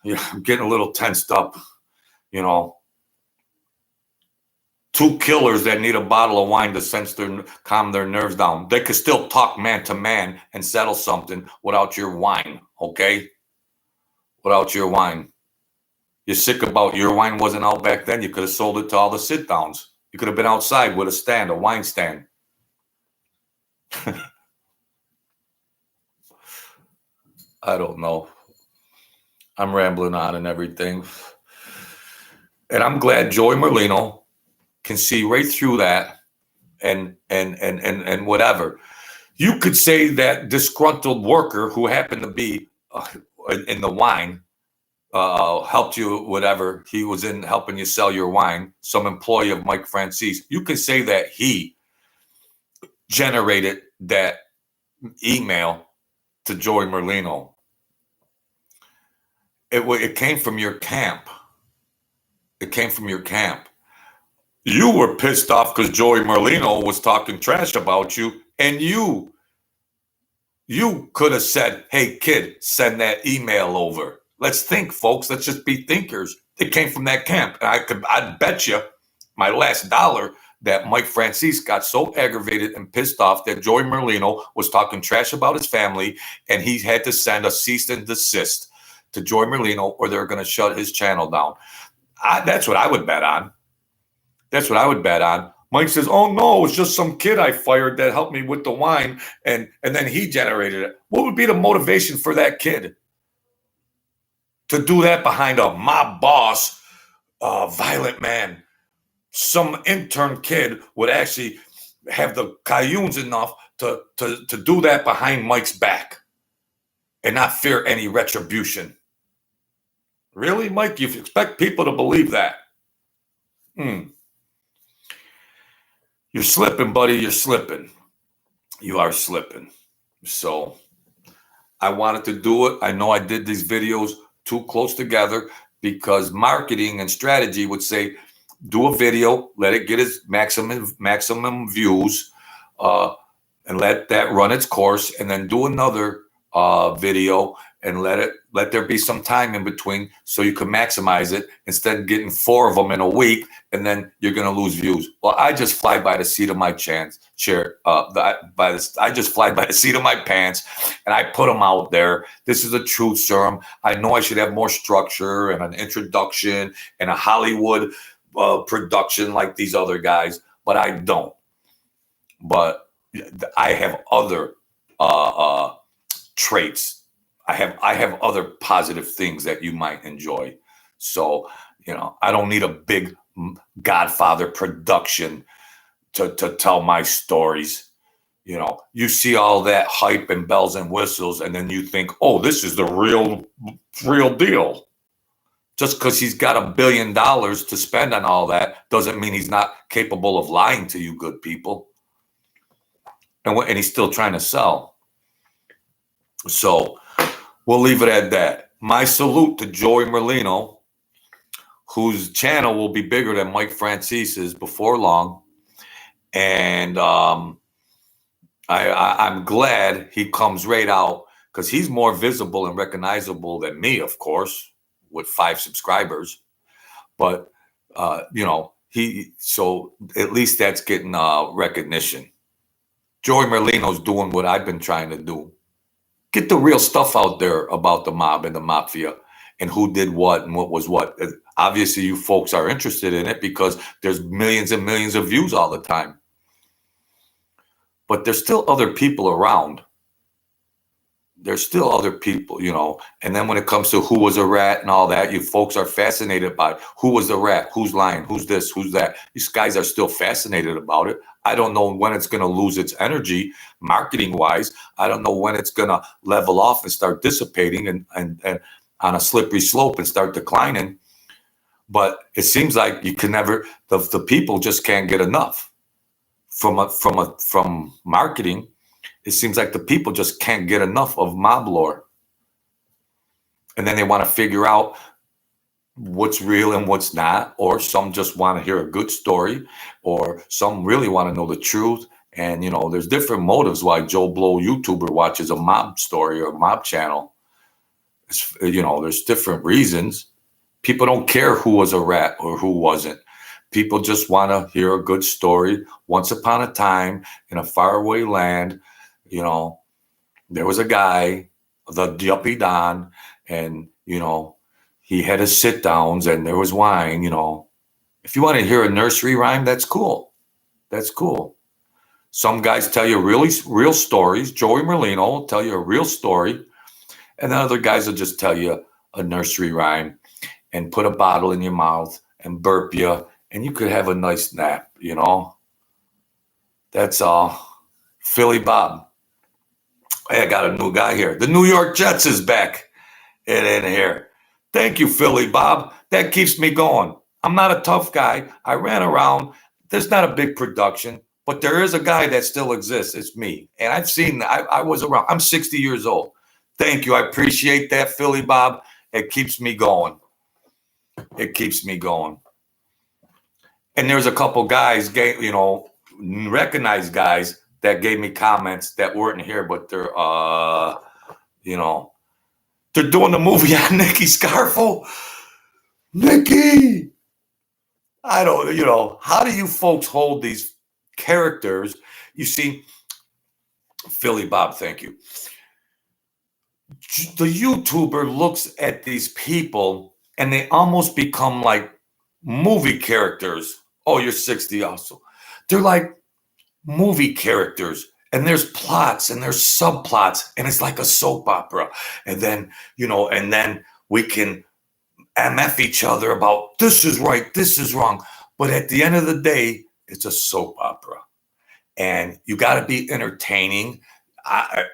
A: Yeah, I'm getting a little tensed up. You know, 2 killers that need a bottle of wine to calm their nerves down. They could still talk man to man and settle something without your wine, okay? Without your wine. You're sick about your wine wasn't out back then. You could have sold it to all the sit downs. You could have been outside with a wine stand. I don't know. I'm rambling on and everything. And I'm glad Joey Merlino can see right through that and whatever. You could say that disgruntled worker who happened to be in the wine helped you, whatever. He was in helping you sell your wine, some employee of Mike Franzese. You could say that he generated that email to Joey Merlino. It came from your camp. It came from your camp. You were pissed off because Joey Merlino was talking trash about you, and you could have said, hey, kid, send that email over. Let's think, folks. Let's just be thinkers. It came from that camp. And I'd bet you my last dollar that Mike Franzese got so aggravated and pissed off that Joey Merlino was talking trash about his family, and he had to send a cease and desist to Joey Merlino, or they're going to shut his channel down. That's what I would bet on. That's what I would bet on. Mike says, oh, no, it's just some kid I fired that helped me with the wine, and then he generated it. What would be the motivation for that kid to do that behind a mob boss, violent man? Some intern kid would actually have the cayunes enough to do that behind Mike's back and not fear any retribution. Really, Mike? You expect people to believe that? You're slipping, buddy. You're slipping. You are slipping. So I wanted to do it. I know I did these videos too close together because marketing and strategy would say, do a video, let it get its maximum views, and let that run its course, and then do another video and let there be some time in between so you can maximize it instead of getting 4 of them in a week, and then you're going to lose views. Well, I just fly by the seat of my I just fly by the seat of my pants, and I put them out there. This is a truth serum. I know I should have more structure and an introduction and a Hollywood production like these other guys, but I don't. But I have other traits. I have other positive things that you might enjoy. So, I don't need a big Godfather production to tell my stories. You see all that hype and bells and whistles, and then you think, oh, this is the real deal. Just because he's got $1 billion to spend on all that doesn't mean he's not capable of lying to you good people. And he's still trying to sell. So we'll leave it at that. My salute to Joey Merlino, whose channel will be bigger than Mike Francese's before long. And I'm glad he comes right out because he's more visible and recognizable than me, of course, with 5 subscribers. But, so at least that's getting recognition. Joey Merlino's doing what I've been trying to do. Get the real stuff out there about the mob and the mafia and who did what and what was what. Obviously, you folks are interested in it because there's millions and millions of views all the time. but there's still other people around. There's still other people, And then when it comes to who was a rat and all that, you folks are fascinated by who was the rat, who's lying, who's this, who's that. These guys are still fascinated about it. I don't know when it's going to lose its energy, marketing wise. I don't know when it's going to level off and start dissipating and on a slippery slope and start declining. But it seems like you can never. The people just can't get enough from marketing. It seems like the people just can't get enough of mob lore. And then they want to figure out what's real and what's not, or some just want to hear a good story, or some really want to know the truth. And, there's different motives why Joe Blow YouTuber watches a mob story or a mob channel. There's different reasons. People don't care who was a rat or who wasn't. People just want to hear a good story. Once upon a time in a faraway land, there was a guy, the Yuppie Don, and, he had his sit downs and there was wine, If you want to hear a nursery rhyme, that's cool. That's cool. Some guys tell you really real stories. Joey Merlino will tell you a real story. And then other guys will just tell you a nursery rhyme and put a bottle in your mouth and burp you. And you could have a nice nap, That's all. Philly Bob. Hey, I got a new guy here. The New York Jets is back in here. Thank you, Philly Bob. That keeps me going. I'm not a tough guy. I ran around. There's not a big production, but there is a guy that still exists. It's me. And I've seen, I was around. I'm 60 years old. Thank you. I appreciate that, Philly Bob. It keeps me going. It keeps me going. And there's a couple guys, recognized guys that gave me comments that weren't here, but they're, they're doing the movie on Nicky Scarfo. Nicky! I don't, how do you folks hold these characters? You see, Philly Bob, thank you. The YouTuber looks at these people and they almost become like movie characters. Oh, you're 60 also. They're like movie characters, and there's plots and there's subplots, and it's like a soap opera. And then, and then we can MF each other about this is right, this is wrong. But at the end of the day, it's a soap opera. And you got to be entertaining. I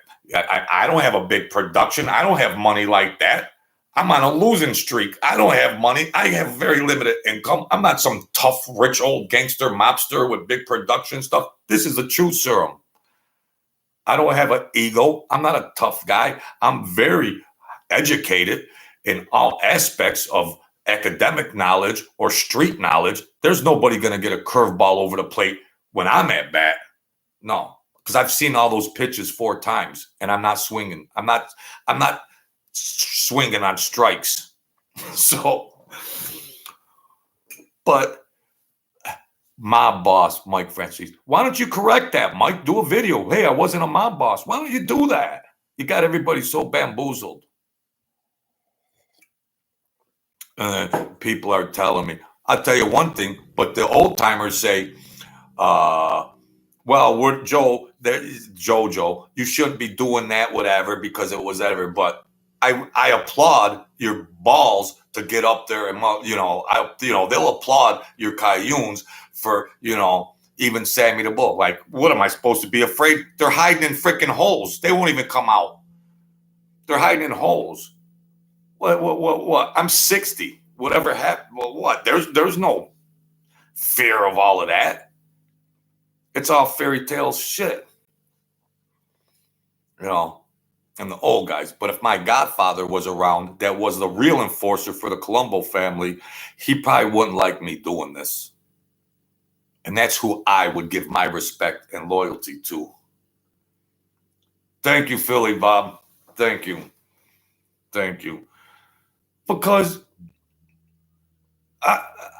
A: don't have a big production. I don't have money like that. I'm on a losing streak. I don't have money. I have very limited income. I'm not some tough, rich, old gangster mobster with big production stuff. This is a truth serum. I don't have an ego. I'm not a tough guy. I'm very educated in all aspects of academic knowledge or street knowledge. There's nobody going to get a curveball over the plate when I'm at bat. No, because I've seen all those pitches 4 times and I'm not swinging. I'm not swinging on strikes. So, but mob boss Mike Franzese, why don't you correct that, Mike? Do a video. Hey, I wasn't a mob boss. Why don't you do that? You got everybody so bamboozled. And people are telling me, I'll tell you one thing, but the old timers say, well, we're Jojo, you shouldn't be doing that, whatever, because it was ever. But I applaud your balls to get up there and, they'll applaud your Cayunes for, even Sammy the Bull. Like, what am I supposed to be afraid? They're hiding in freaking holes. They won't even come out. They're hiding in holes. What? I'm 60. Whatever happened? Well, what? There's no fear of all of that. It's all fairy tale shit. And the old guys. But if my godfather was around, that was the real enforcer for the Colombo family, he probably wouldn't like me doing this. And that's who I would give my respect and loyalty to. Thank you, Philly Bob. Thank you. Thank you. Because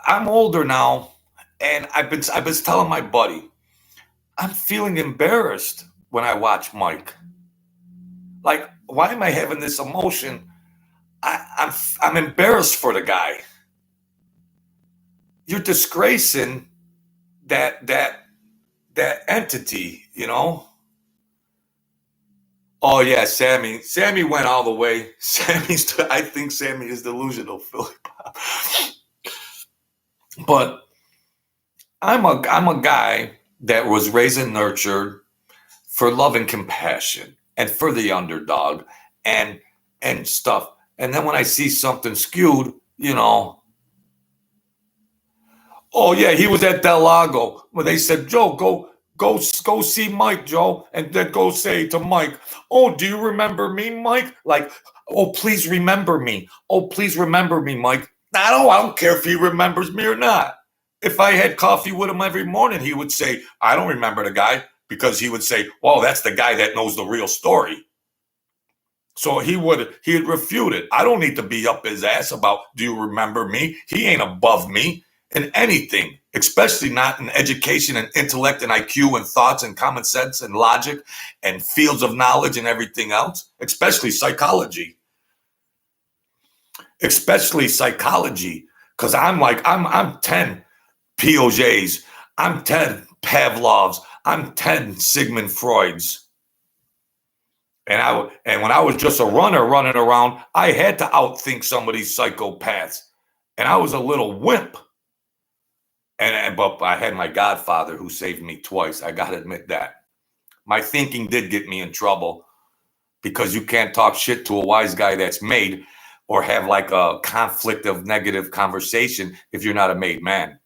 A: I'm older now, and I've been telling my buddy, I'm feeling embarrassed when I watch Mike. Like, why am I having this emotion? I'm embarrassed for the guy. You're disgracing that entity, Oh yeah, Sammy. Sammy went all the way. I think Sammy is delusional, Philly Bob. But I'm a guy that was raised and nurtured for love and compassion and for the underdog and stuff. And then when I see something skewed, oh yeah, he was at Del Lago where they said, Joe, go see Mike, Joe, and then go say to Mike, oh, do you remember me, Mike? Like, oh, please remember me. Oh, please remember me, Mike. I don't care if he remembers me or not. If I had coffee with him every morning, he would say, I don't remember the guy, because he would say, well, that's the guy that knows the real story. So he'd refute it. I don't need to be up his ass about, do you remember me? He ain't above me in anything, especially not in education and intellect and IQ and thoughts and common sense and logic and fields of knowledge and everything else, especially psychology. Because I'm 10 Piagets, I'm 10 Pavlovs, I'm 10 Sigmund Freuds. And when I was just a runner running around, I had to outthink some of these psychopaths. And I was a little wimp. But I had my godfather who saved me twice. I got to admit that. My thinking did get me in trouble, because you can't talk shit to a wise guy that's made, or have like a conflict of negative conversation if you're not a made man.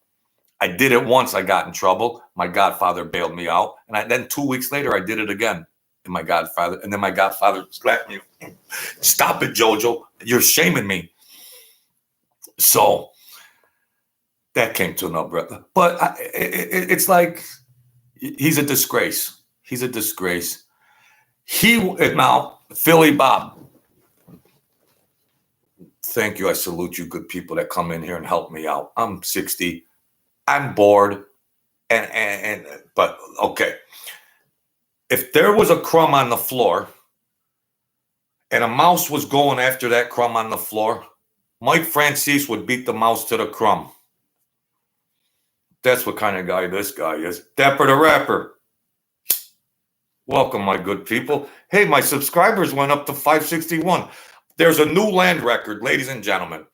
A: I did it once. I got in trouble. My godfather bailed me out. And then 2 weeks later, I did it again. And my godfather slapped me. Stop it, Jojo. You're shaming me. So that came to no brother. But it's like, he's a disgrace. He's a disgrace. Now, Philly Bob, thank you. I salute you, good people that come in here and help me out. I'm 60. I'm bored. But okay. If there was a crumb on the floor and a mouse was going after that crumb on the floor, Mike Franzese would beat the mouse to the crumb. That's what kind of guy this guy is. Dapper the Rapper. Welcome, my good people. Hey, my subscribers went up to 561. There's a new land record, ladies and gentlemen.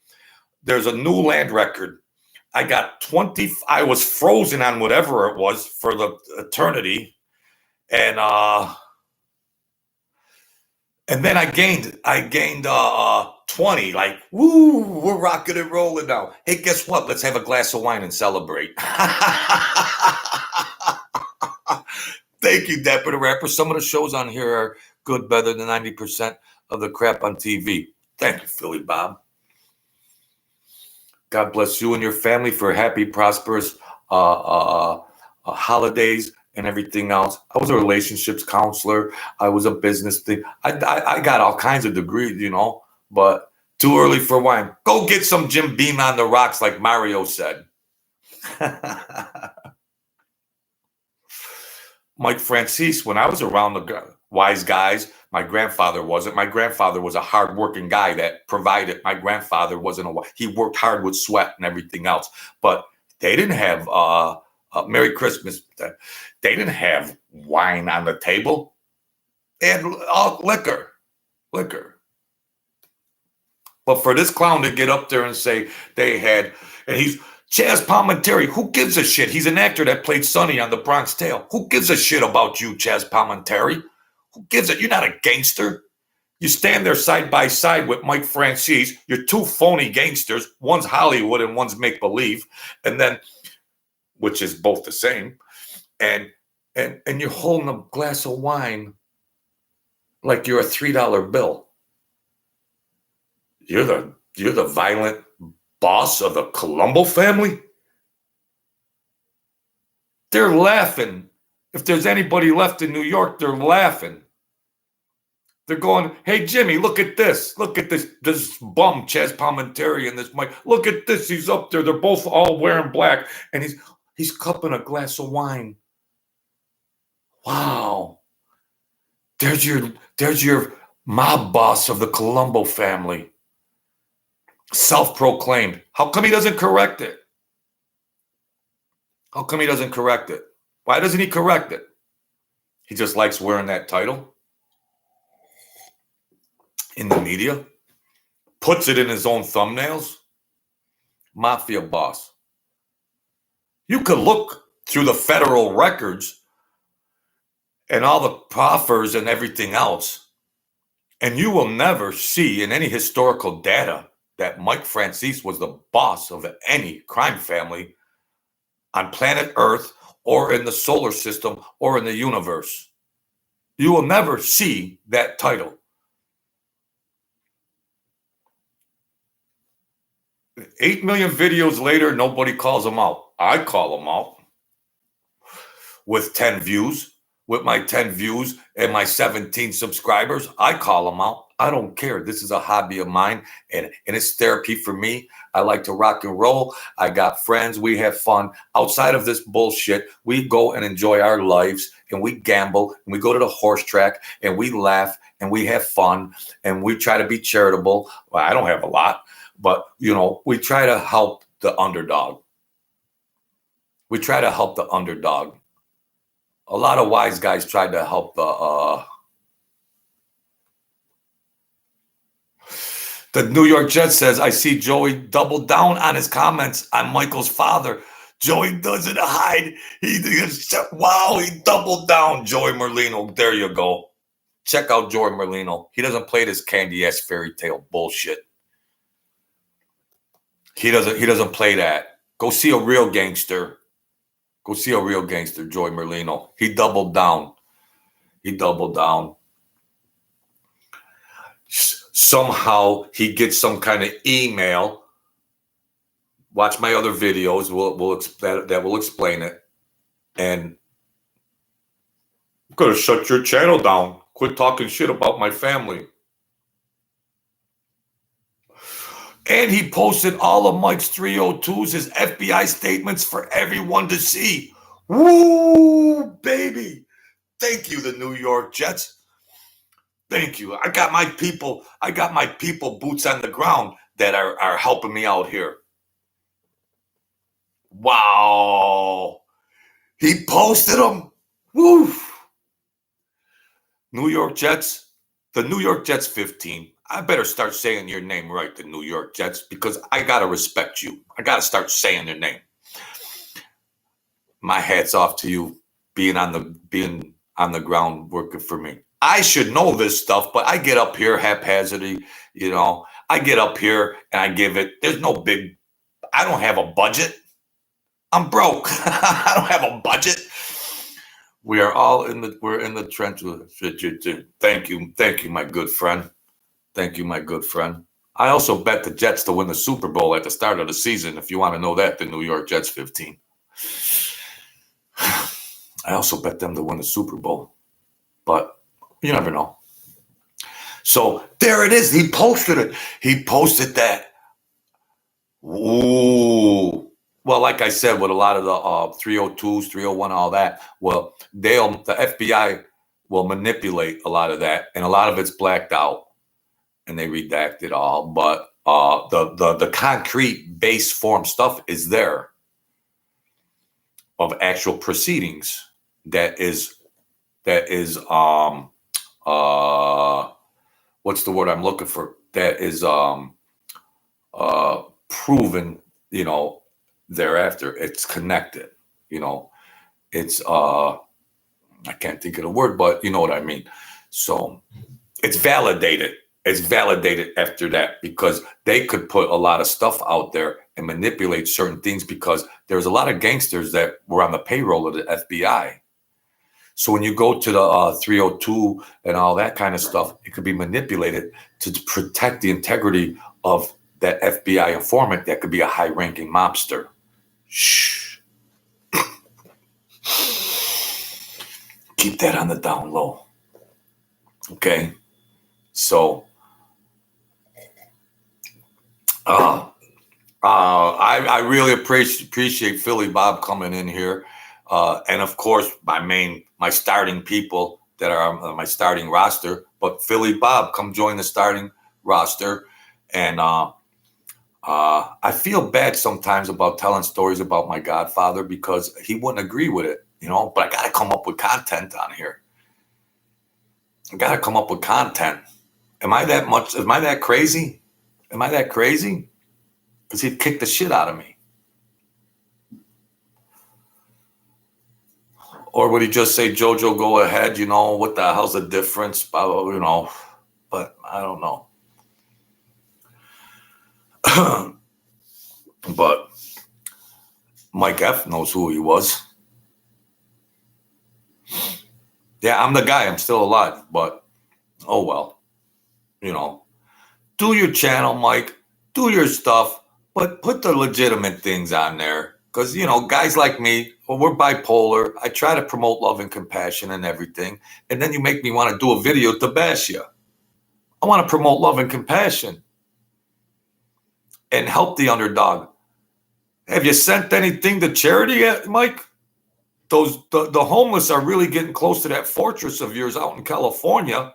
A: There's a new land record. I got 20. I was frozen on whatever it was for the eternity. And then I gained 20, like, woo, we're rocking and rolling now. Hey, guess what? Let's have a glass of wine and celebrate. Thank you, Dapper the Rapper. Some of the shows on here are good, better than 90% of the crap on TV. Thank you, Philly Bob. God bless you and your family for happy, prosperous holidays and everything else. I was a relationships counselor. I was a business thing. I got all kinds of degrees, but too early for wine. Go get some Jim Beam on the rocks, like Mario said. Mike Franzese, when I was around the wise guys, my grandfather wasn't. My grandfather was a hardworking guy that provided. My grandfather wasn't he worked hard with sweat and everything else. But they didn't have Merry Christmas. They didn't have wine on the table. They had liquor. But for this clown to get up there and say they had, and he's Chaz Palminteri, who gives a shit? He's an actor that played Sonny on The Bronx Tale. Who gives a shit about you, Chaz Palminteri? Who gives it? You're not a gangster. You stand there side by side with Mike Franzese. You're two phony gangsters. One's Hollywood and one's make-believe, and then, which is both the same. And you're holding a glass of wine like you're a $3 bill. You're the violent boss of the Colombo family? They're laughing. If there's anybody left in New York, they're laughing. They're going, hey, Jimmy, look at this. Look at this bum, Chaz Palminteri, and this Mike. Look at this. He's up there. They're both all wearing black. And he's cupping a glass of wine. Wow. There's your mob boss of the Colombo family. Self-proclaimed. How come he doesn't correct it? Why doesn't he correct it? He just likes wearing that title? in the media, puts it in his own thumbnails. Mafia boss. You could look through the federal records and all the proffers and everything else, and you will never see in any historical data that Mike Franzese was the boss of any crime family on planet Earth or in the solar system or in the universe. You will never see that title. 8 million videos later, nobody calls him out. I call him out with 10 views. With my 10 views and my 17 subscribers, I call them out. I don't care. This is a hobby of mine, and it's therapy for me. I like to rock and roll. I got friends. We have fun. Outside of this bullshit, we go and enjoy our lives, and we gamble, and we go to the horse track, and we laugh, and we have fun, and we try to be charitable. Well, I don't have a lot, but, we try to help the underdog. We try to help the underdog. A lot of wise guys tried to help the New York Jets says, I see Joey double down on his comments on Michael's father. Joey doesn't hide. He doubled down. Joey Merlino. There you go. Check out Joey Merlino. He doesn't play this candy ass fairy tale bullshit. He doesn't play that. Go see a real gangster. Go see a real gangster, Joey Merlino. He doubled down. Somehow he gets some kind of email. Watch my other videos. That will explain it. And I'm going to shut your channel down. Quit talking shit about my family. And he posted all of Mike's 302s, his FBI statements for everyone to see. Woo, baby. Thank you, the New York Jets. Thank you. I got my people boots on the ground that are helping me out here. Wow. He posted them. Woo. New York Jets, the New York Jets 15. I better start saying your name right, the New York Jets, because I got to respect you. I got to start saying your name. My hat's off to you being on the ground working for me. I should know this stuff, but I get up here haphazardly, I get up here and I give it. I don't have a budget. I'm broke. I don't have a budget. We're in the trenches. Thank you, my good friend. Thank you, my good friend. I also bet the Jets to win the Super Bowl at the start of the season. If you want to know that, the New York Jets 15. I also bet them to win the Super Bowl, but you never know. So there it is. He posted it. He posted that. Ooh. Well, like I said, with a lot of the 302s, 301, all that, well, the FBI will manipulate a lot of that, and a lot of it's blacked out, and they redact it all. But the concrete base form stuff is there of actual proceedings. That is what's the word I'm looking for? That is proven, thereafter. It's connected, it's I can't think of the word, but you know what I mean. So it's validated. It's validated after that, because they could put a lot of stuff out there and manipulate certain things, because there's a lot of gangsters that were on the payroll of the FBI. So when you go to the 302 and all that kind of stuff, it could be manipulated to protect the integrity of that FBI informant that could be a high-ranking mobster. Shh. Keep that on the down low. Okay? So, I really appreciate Philly Bob coming in here. And of course, my starting people that are on my starting roster. But Philly Bob, come join the starting roster. And I feel bad sometimes about telling stories about my godfather, because he wouldn't agree with it, But I got to come up with content on here. I got to come up with content. Am I that crazy? Am I that crazy? Because he'd kick the shit out of me. Or would he just say, Jojo, go ahead, what the hell's the difference? But I don't know. But Mike F knows who he was. Yeah, I'm the guy. I'm still alive, but oh well. Do your channel, Mike. Do your stuff, but put the legitimate things on there. Because, guys like me, well, we're bipolar. I try to promote love and compassion and everything. And then you make me want to do a video to bash you. I want to promote love and compassion and help the underdog. Have you sent anything to charity yet, Mike? The homeless are really getting close to that fortress of yours out in California.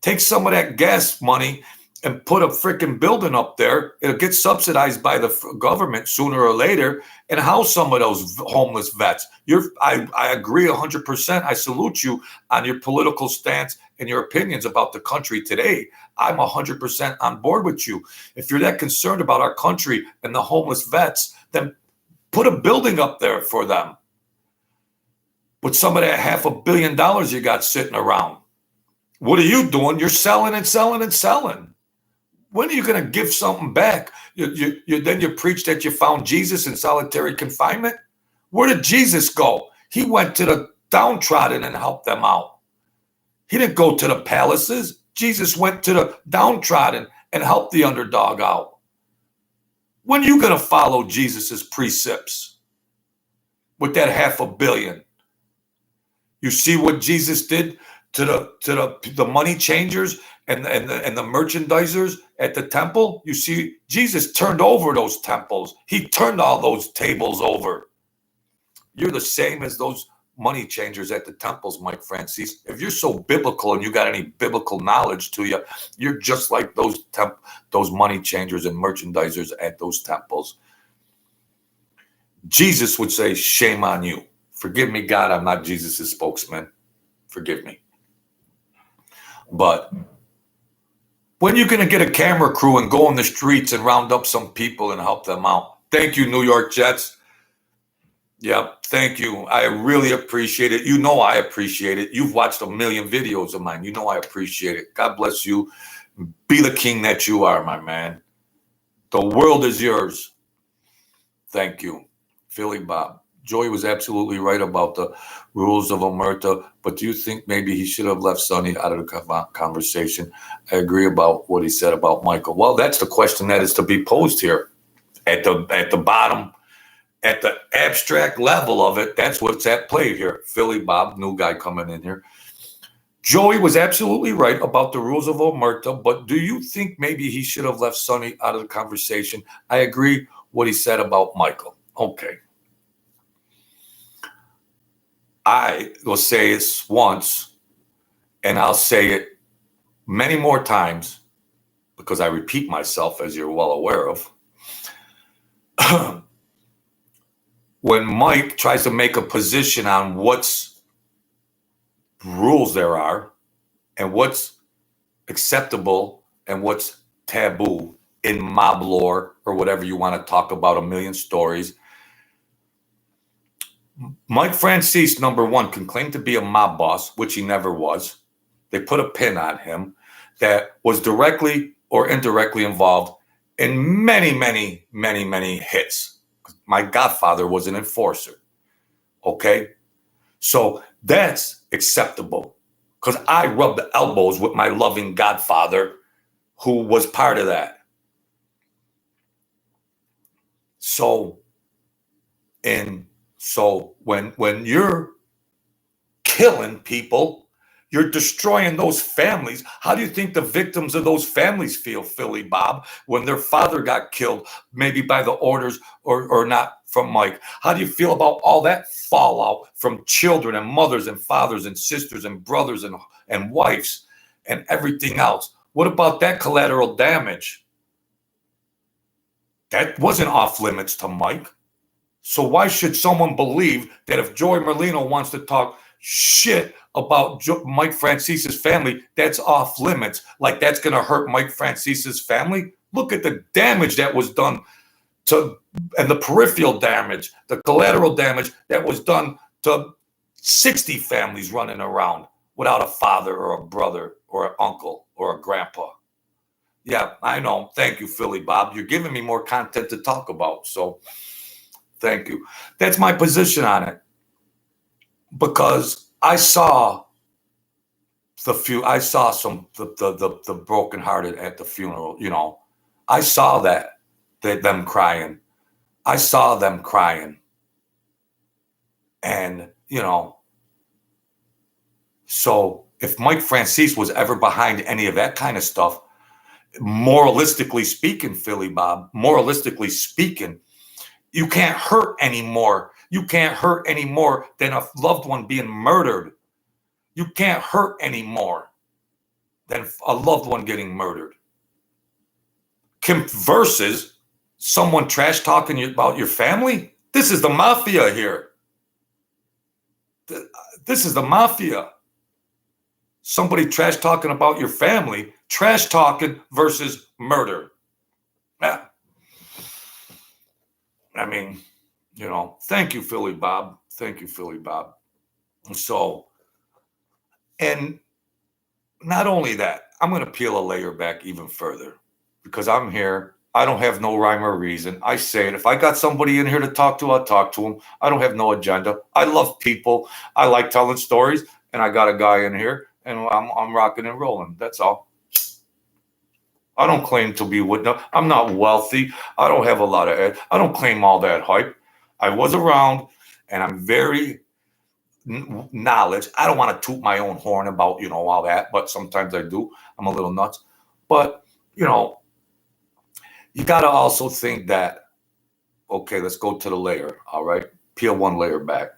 A: Take some of that gas money and put a freaking building up there. It'll get subsidized by the government sooner or later and house some of those homeless vets. I agree 100%. I salute you on your political stance and your opinions about the country today. I'm 100% on board with you. If you're that concerned about our country and the homeless vets, then put a building up there for them with some of that $500 million you got sitting around. What are you doing? You're selling and selling and selling. When are you going to give something back? Then you preach that you found Jesus in solitary confinement. Where did Jesus go? He went to the downtrodden and helped them out. He didn't go to the palaces. Jesus went to the downtrodden and helped the underdog out. When are you going to follow Jesus's precepts with that $500 million? You see what Jesus did to the money changers and the merchandisers at the temple? You see, Jesus turned over those temples. He turned all those tables over. You're the same as those money changers at the temples, Mike Franzese. If you're so biblical and you got any biblical knowledge to you, you're just like those money changers and merchandisers at those temples. Jesus would say, shame on you. Forgive me, God, I'm not Jesus' spokesman. Forgive me. But when are you going to get a camera crew and go on the streets and round up some people and help them out? Thank you, New York Jets. Yeah, thank you. I really appreciate it. You know I appreciate it. You've watched a million videos of mine. You know I appreciate it. God bless you. Be the king that you are, my man. The world is yours. Thank you. Philly Bob. Joey was absolutely right about the rules of omerta, but do you think maybe he should have left Sonny out of the conversation? I agree about what he said about Michael. Well, that's the question that is to be posed here. At the bottom, at the abstract level of it, that's what's at play here. Philly Bob, new guy coming in here. Joey was absolutely right about the rules of omerta, but do you think maybe he should have left Sonny out of the conversation? I agree what he said about Michael. Okay. I will say it once, and I'll say it many more times because I repeat myself, as you're well aware of. When Mike tries to make a position on what's rules there are and what's acceptable and what's taboo in mob lore or whatever you want to talk about, a million stories, Mike Franzese, number one, can claim to be a mob boss, which he never was. They put a pin on him that was directly or indirectly involved in many, many, many, many hits. My godfather was an enforcer. Okay? So that's acceptable because I rubbed elbows with my loving godfather who was part of that. So when you're killing people, you're destroying those families. How do you think the victims of those families feel, Philly Bob, when their father got killed, maybe by the orders or not from Mike? How do you feel about all that fallout from children and mothers and fathers and sisters and brothers and wives and everything else? What about that collateral damage? That wasn't off limits to Mike. So why should someone believe that if Joey Merlino wants to talk shit about Mike Francese's family, that's off limits. Like that's going to hurt Mike Francese's family. Look at the damage that was done to, and the peripheral damage, the collateral damage that was done to 60 families running around without a father or a brother or an uncle or a grandpa. Yeah, I know. Thank you, Philly Bob. You're giving me more content to talk about. So thank you. That's my position on it. Because I saw the brokenhearted at the funeral, you know. I saw them crying. I saw them crying. And, you know, so if Mike Franzese was ever behind any of that kind of stuff, moralistically speaking, Philly Bob, moralistically speaking, you can't hurt anymore. You can't hurt any more than a loved one being murdered. You can't hurt any more than a loved one getting murdered. Versus someone trash talking about your family. This is the mafia here. This is the mafia. Somebody trash talking about your family, trash talking versus murder. Yeah. I mean, you know, thank you, Philly Bob. Thank you, Philly Bob. So, and not only that, I'm going to peel a layer back even further because I'm here. I don't have no rhyme or reason. I say it. If I got somebody in here to talk to, I'll talk to them. I don't have no agenda. I love people. I like telling stories, and I got a guy in here, and I'm rocking and rolling. That's all. I don't claim to be I'm not wealthy. I don't have a lot of I don't claim all that hype. I was around, and I'm very knowledge. I don't want to toot my own horn about, you know, all that, but sometimes I do. I'm a little nuts. But, you know, you got to also think that, okay, let's go to the layer, all right? Peel one layer back.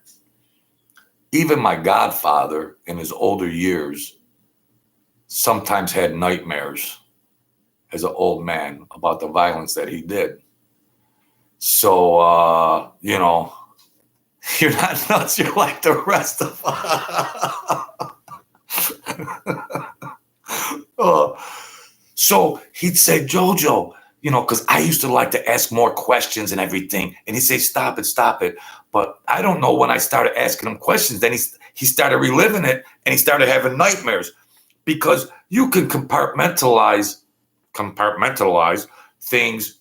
A: Even my godfather in his older years sometimes had nightmares as an old man about the violence that he did. So, you know, you're not nuts. You're like the rest of us. So he'd say, Jojo, you know, because I used to like to ask more questions and everything. And he'd say, stop it. But I don't know, when I started asking him questions, then he started reliving it and he started having nightmares. Because you can compartmentalize things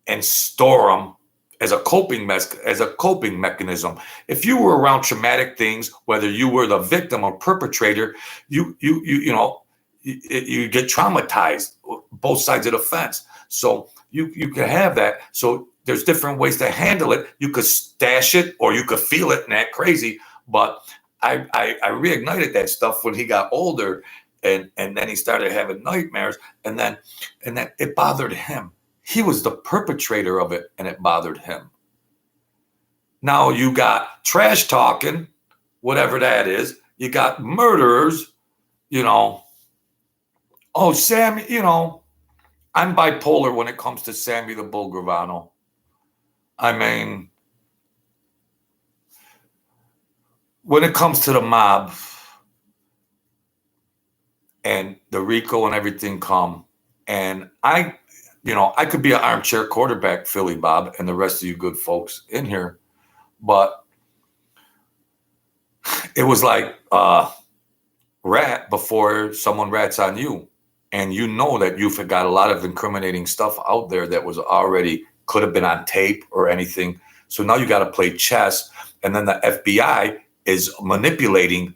A: and store them as a coping mechanism. If you were around traumatic things, whether you were the victim or perpetrator, you get traumatized, both sides of the fence. So you can have that. So there's different ways to handle it. You could stash it or you could feel it and act crazy. But I reignited that stuff when he got older, and then he started having nightmares, and then it bothered him. He was the perpetrator of it, and it bothered him. Now you got trash talking, whatever that is. You got murderers, you know. Oh, Sammy, you know, I'm bipolar when it comes to Sammy the Bull Gravano. I mean, when it comes to the mob and the RICO and everything come, and I could be an armchair quarterback, Philly Bob, and the rest of you good folks in here, but it was like rat before someone rats on you. And you know that you've got a lot of incriminating stuff out there that was already, could have been on tape or anything. So now you got to play chess. And then the FBI is manipulating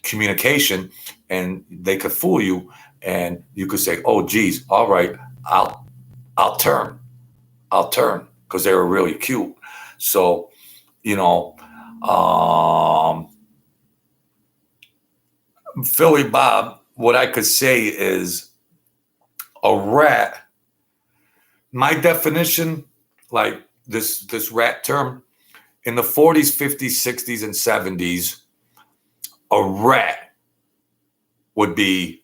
A: communication, and they could fool you. And you could say, oh, geez, all right, I'll turn because they were really cute. So, you know, Philly Bob, what I could say is a rat, my definition, like this rat term, in the 40s, 50s, 60s, and 70s, a rat would be,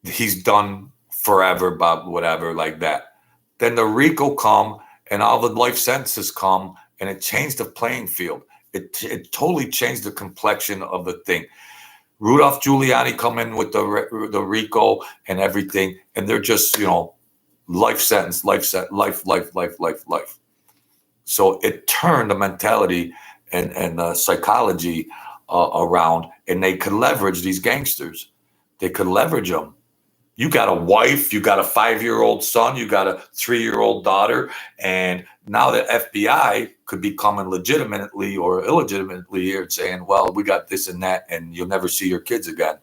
A: he's done forever, Bob, whatever, like that. Then the RICO come and all the life sentences come, and it changed the playing field. It totally changed the complexion of the thing. Rudolph Giuliani come in with the RICO and everything, and they're just, life sentence, life, life. So it turned the mentality and psychology around, and they could leverage these gangsters. They could leverage them. You got a wife, you got a 5-year-old son, you got a 3-year-old daughter, and now the FBI could be coming legitimately or illegitimately here and saying, well, we got this and that, and you'll never see your kids again.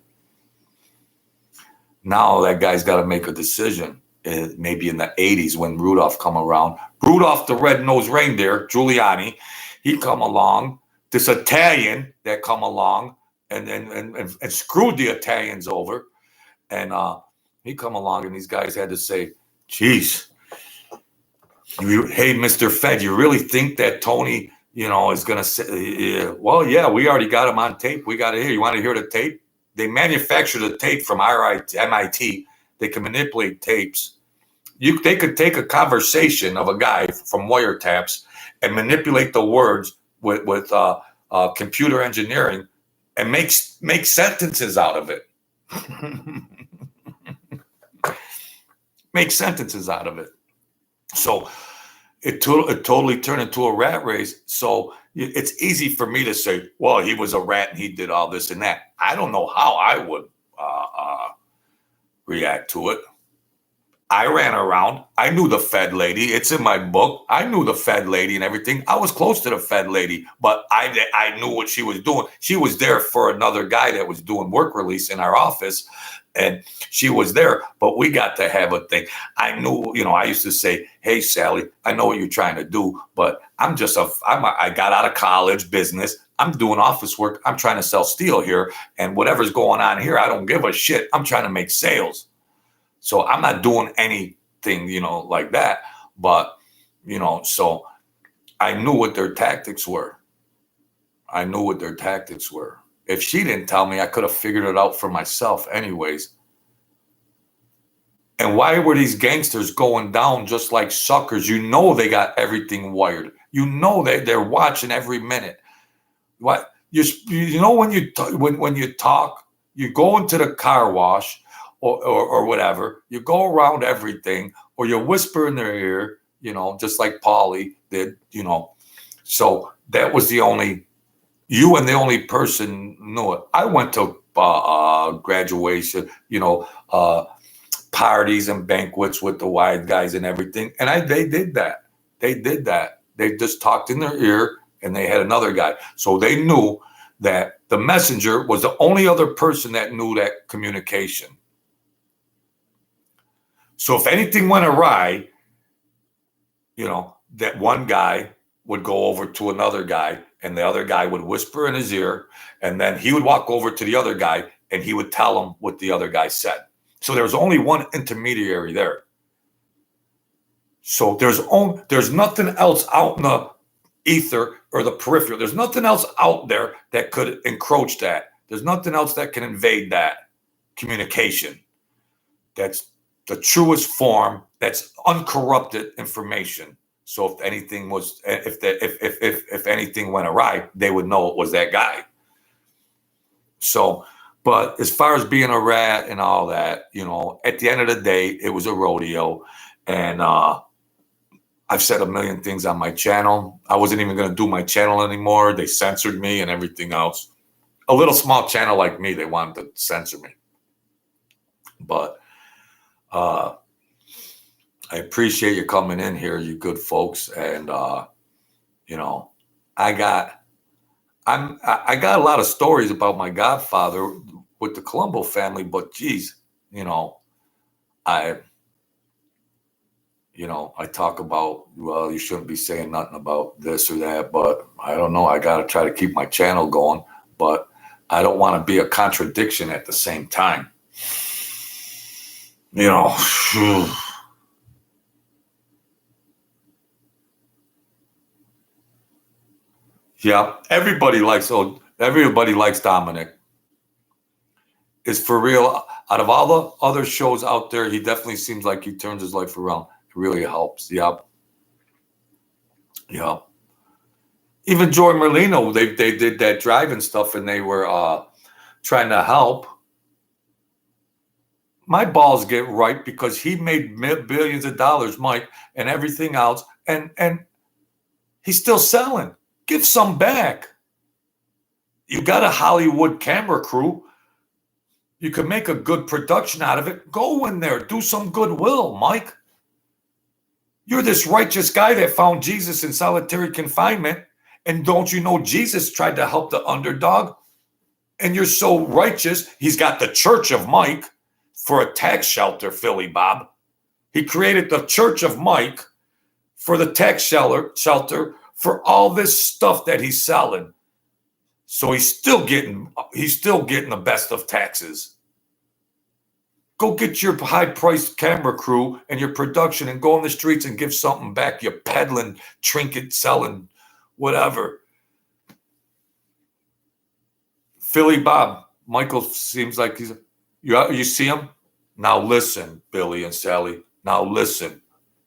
A: Now that guy's got to make a decision. Maybe in the 80s when Rudolph come around. Rudolph the red-nosed reindeer, Giuliani, he come along. This Italian that come along and screwed the Italians over. And he come along, and these guys had to say, geez, hey, Mr. Fed, you really think that Tony, is going to say, well, yeah, we already got him on tape. We got it here. You want to hear the tape? They manufacture the tape from MIT. They can manipulate tapes. They could take a conversation of a guy from wiretaps and manipulate the words with computer engineering and make sentences out of it. Make sentences out of it. So it totally turned into a rat race. So it's easy for me to say, well, he was a rat and he did all this and that. I don't know how I would react to it. I ran around. I knew the Fed lady. It's in my book. I knew the Fed lady and everything. I was close to the Fed lady, but I knew what she was doing. She was there for another guy that was doing work release in our office, and she was there, but we got to have a thing. I knew, I used to say, hey, Sally, I know what you're trying to do, but I got out of college, business. I'm doing office work. I'm trying to sell steel here, and whatever's going on here, I don't give a shit. I'm trying to make sales. So I'm not doing anything, like that. But, so I knew what their tactics were. If she didn't tell me, I could have figured it out for myself anyways. And why were these gangsters going down just like suckers? They got everything wired. They're watching every minute. What when you talk, you go into the car wash or whatever, you go around everything, or you whisper in their ear, just like Paulie did, So that was the only person knew it. I went to graduation, parties and banquets with the wide guys and everything, and they did that. They just talked in their ear, and they had another guy, so they knew that the messenger was the only other person that knew that communication. So if anything went awry, that one guy would go over to another guy, and the other guy would whisper in his ear, and then he would walk over to the other guy, and he would tell him what the other guy said. So there was only one intermediary there. So there's nothing else out in the ether or the peripheral. There's nothing else out there that could encroach that. There's nothing else that can invade that communication. That's the truest form. That's uncorrupted information. So if anything went awry, they would know it was that guy. So, but as far as being a rat and all that, at the end of the day, it was a rodeo. And I've said a million things on my channel. I wasn't even going to do my channel anymore. They censored me and everything else. A little small channel like me, they wanted to censor me. But I appreciate you coming in here, you good folks. And, I got a lot of stories about my godfather with the Colombo family, but geez, I talk about, well, you shouldn't be saying nothing about this or that, but I don't know. I got to try to keep my channel going, but I don't want to be a contradiction at the same time. Yeah, everybody likes Dominic. Is for real. Out of all the other shows out there, he definitely seems like he turns his life around. It really helps. Yep. Even Joy Merlino, they did that driving stuff and they were trying to help. My balls get right because he made billions of dollars, Mike, and everything else, and he's still selling. Give some back. You got a Hollywood camera crew. You can make a good production out of it. Go in there, do some goodwill, Mike. You're this righteous guy that found Jesus in solitary confinement, and don't you know Jesus tried to help the underdog? And you're so righteous. He's got the Church of Mike for a tax shelter, Philly Bob. He created the Church of Mike for the tax shelter for all this stuff that he's selling. So he's still getting the best of taxes. Go get your high-priced camera crew and your production and go on the streets and give something back. You're peddling, trinket selling, whatever. Philly Bob, Michael seems like you see him? Now listen, Billy and Sally. Now listen,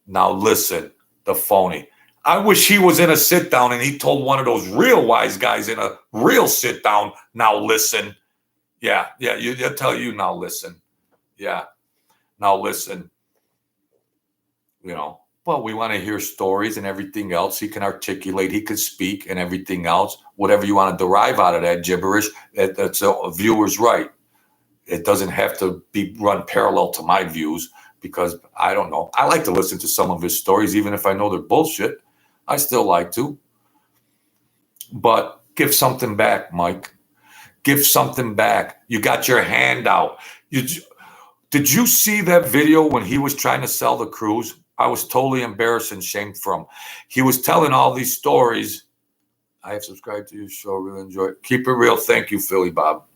A: the phony. I wish he was in a sit down and he told one of those real wise guys in a real sit down, now listen. Yeah, they'll tell you now listen. Yeah, now listen. Well, we want to hear stories and everything else. He can articulate, he can speak and everything else. Whatever you want to derive out of that gibberish, that's a viewer's right. It doesn't have to be run parallel to my views because I don't know. I like to listen to some of his stories, even if I know they're bullshit. I still like to. But give something back, Mike. Give something back. You got your hand out. Did you see that video when he was trying to sell the cruise? I was totally embarrassed and shamed for him. He was telling all these stories. I have subscribed to your show. Really enjoy it. Keep it real. Thank you, Philly Bob.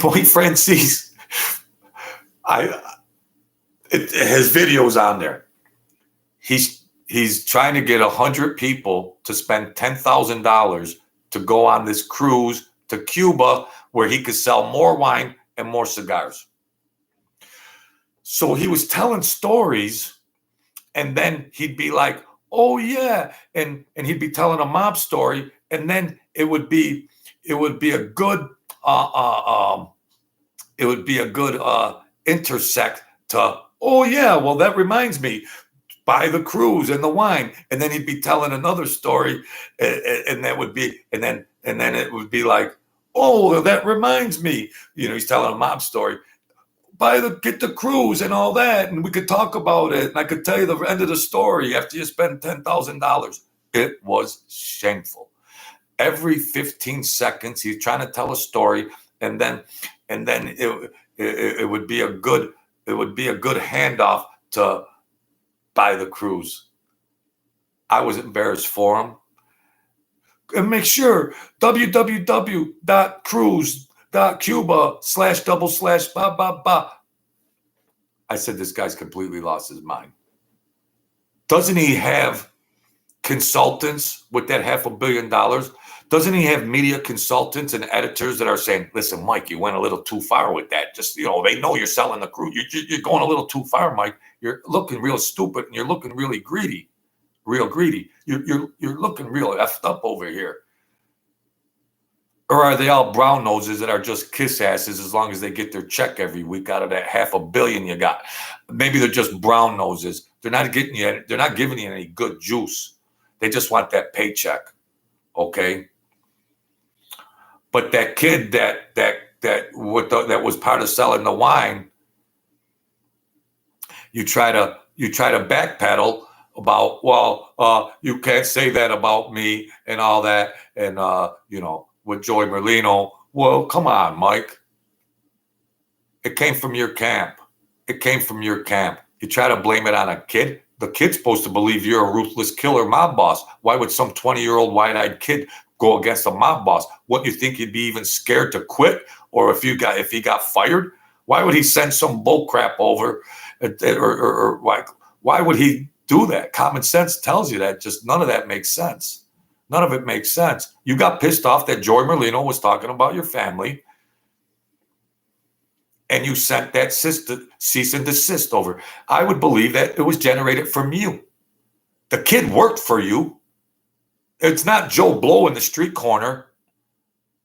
A: Boy, Franzese, his video's on there. He's trying to get 100 people to spend $10,000 to go on this cruise to Cuba where he could sell more wine and more cigars. So he was telling stories, and then he'd be like, "Oh yeah," and he'd be telling a mob story, and then it would be a good intersect to, "Oh yeah, well that reminds me, buy the cruise and the wine," and then he'd be telling another story, and that would be, and then it would be like, "Oh, that reminds me," he's telling a mob story. Get the cruise and all that, and we could talk about it, and I could tell you the end of the story after you spend $10,000. It was shameful. Every 15 seconds, he's trying to tell a story, and then it would be a good handoff to buy the cruise. I was embarrassed for him. And make sure www.cruise.cuba// I said, this guy's completely lost his mind. Doesn't he have consultants with that $500 million? Doesn't he have media consultants and editors that are saying, "Listen, Mike, you went a little too far with that. Just, they know you're selling the cruise. You're going a little too far, Mike. You're looking real stupid and you're looking really greedy. Real greedy. You're looking real effed up over here." Or are they all brown noses that are just kiss asses as long as they get their check every week out of that $500 million you got? Maybe they're just brown noses. They're not giving you any good juice. They just want that paycheck. Okay. But that kid that was part of selling the wine, you try to backpedal about, well, you can't say that about me and all that, and with Joy Merlino. Well, come on, Mike. It came from your camp. You try to blame it on a kid. The kid's supposed to believe you're a ruthless killer mob boss. Why would some 20-year-old wide-eyed kid go against a mob boss? What, you think he'd be even scared to quit? Or if he got fired? Why would he send some bull crap over? Or why would he do that? Common sense tells you that. Just none of that makes sense. None of it makes sense. You got pissed off that Joy Merlino was talking about your family, and you sent that cease and desist over. I would believe that it was generated from you. The kid worked for you. It's not Joe Blow in the street corner.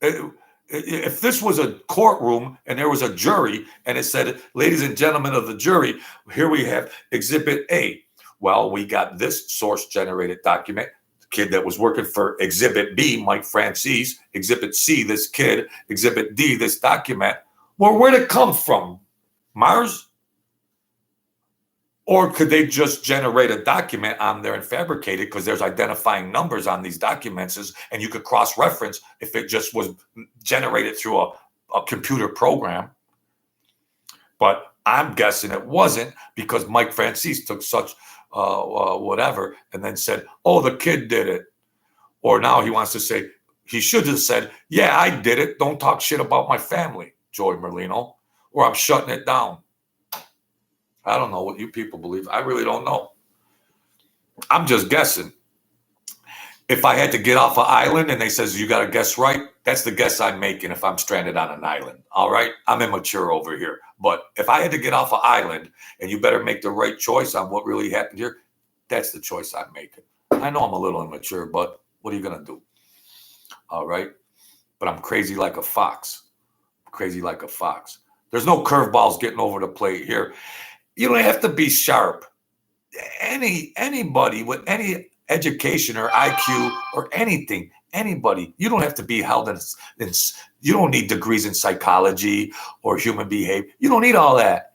A: If this was a courtroom and there was a jury and it said, ladies and gentlemen of the jury, here we have Exhibit A. Well, we got this source-generated document, the kid that was working for Exhibit B, Mike Franzese, Exhibit C, this kid, Exhibit D, this document. Well, where'd it come from? Mars? Or could they just generate a document on there and fabricate it because there's identifying numbers on these documents and you could cross-reference if it just was generated through a computer program. But I'm guessing it wasn't because Mike Franzese took such whatever and then said, oh, the kid did it. Or now he wants to say, he should have said, yeah, I did it. Don't talk shit about my family, Joey Merlino, or I'm shutting it down. I don't know what you people believe. I really don't know. I'm just guessing. If I had to get off an island and they says, you got to guess right, that's the guess I'm making if I'm stranded on an island. All right? I'm immature over here. But if I had to get off an island and you better make the right choice on what really happened here, that's the choice I'm making. I know I'm a little immature, but what are you going to do? All right? But I'm crazy like a fox. Crazy like a fox. There's no curveballs getting over the plate here. You don't have to be sharp. Anybody with any education or IQ or anything, anybody, you don't have to be held in you don't need degrees in psychology or human behavior. You don't need all that.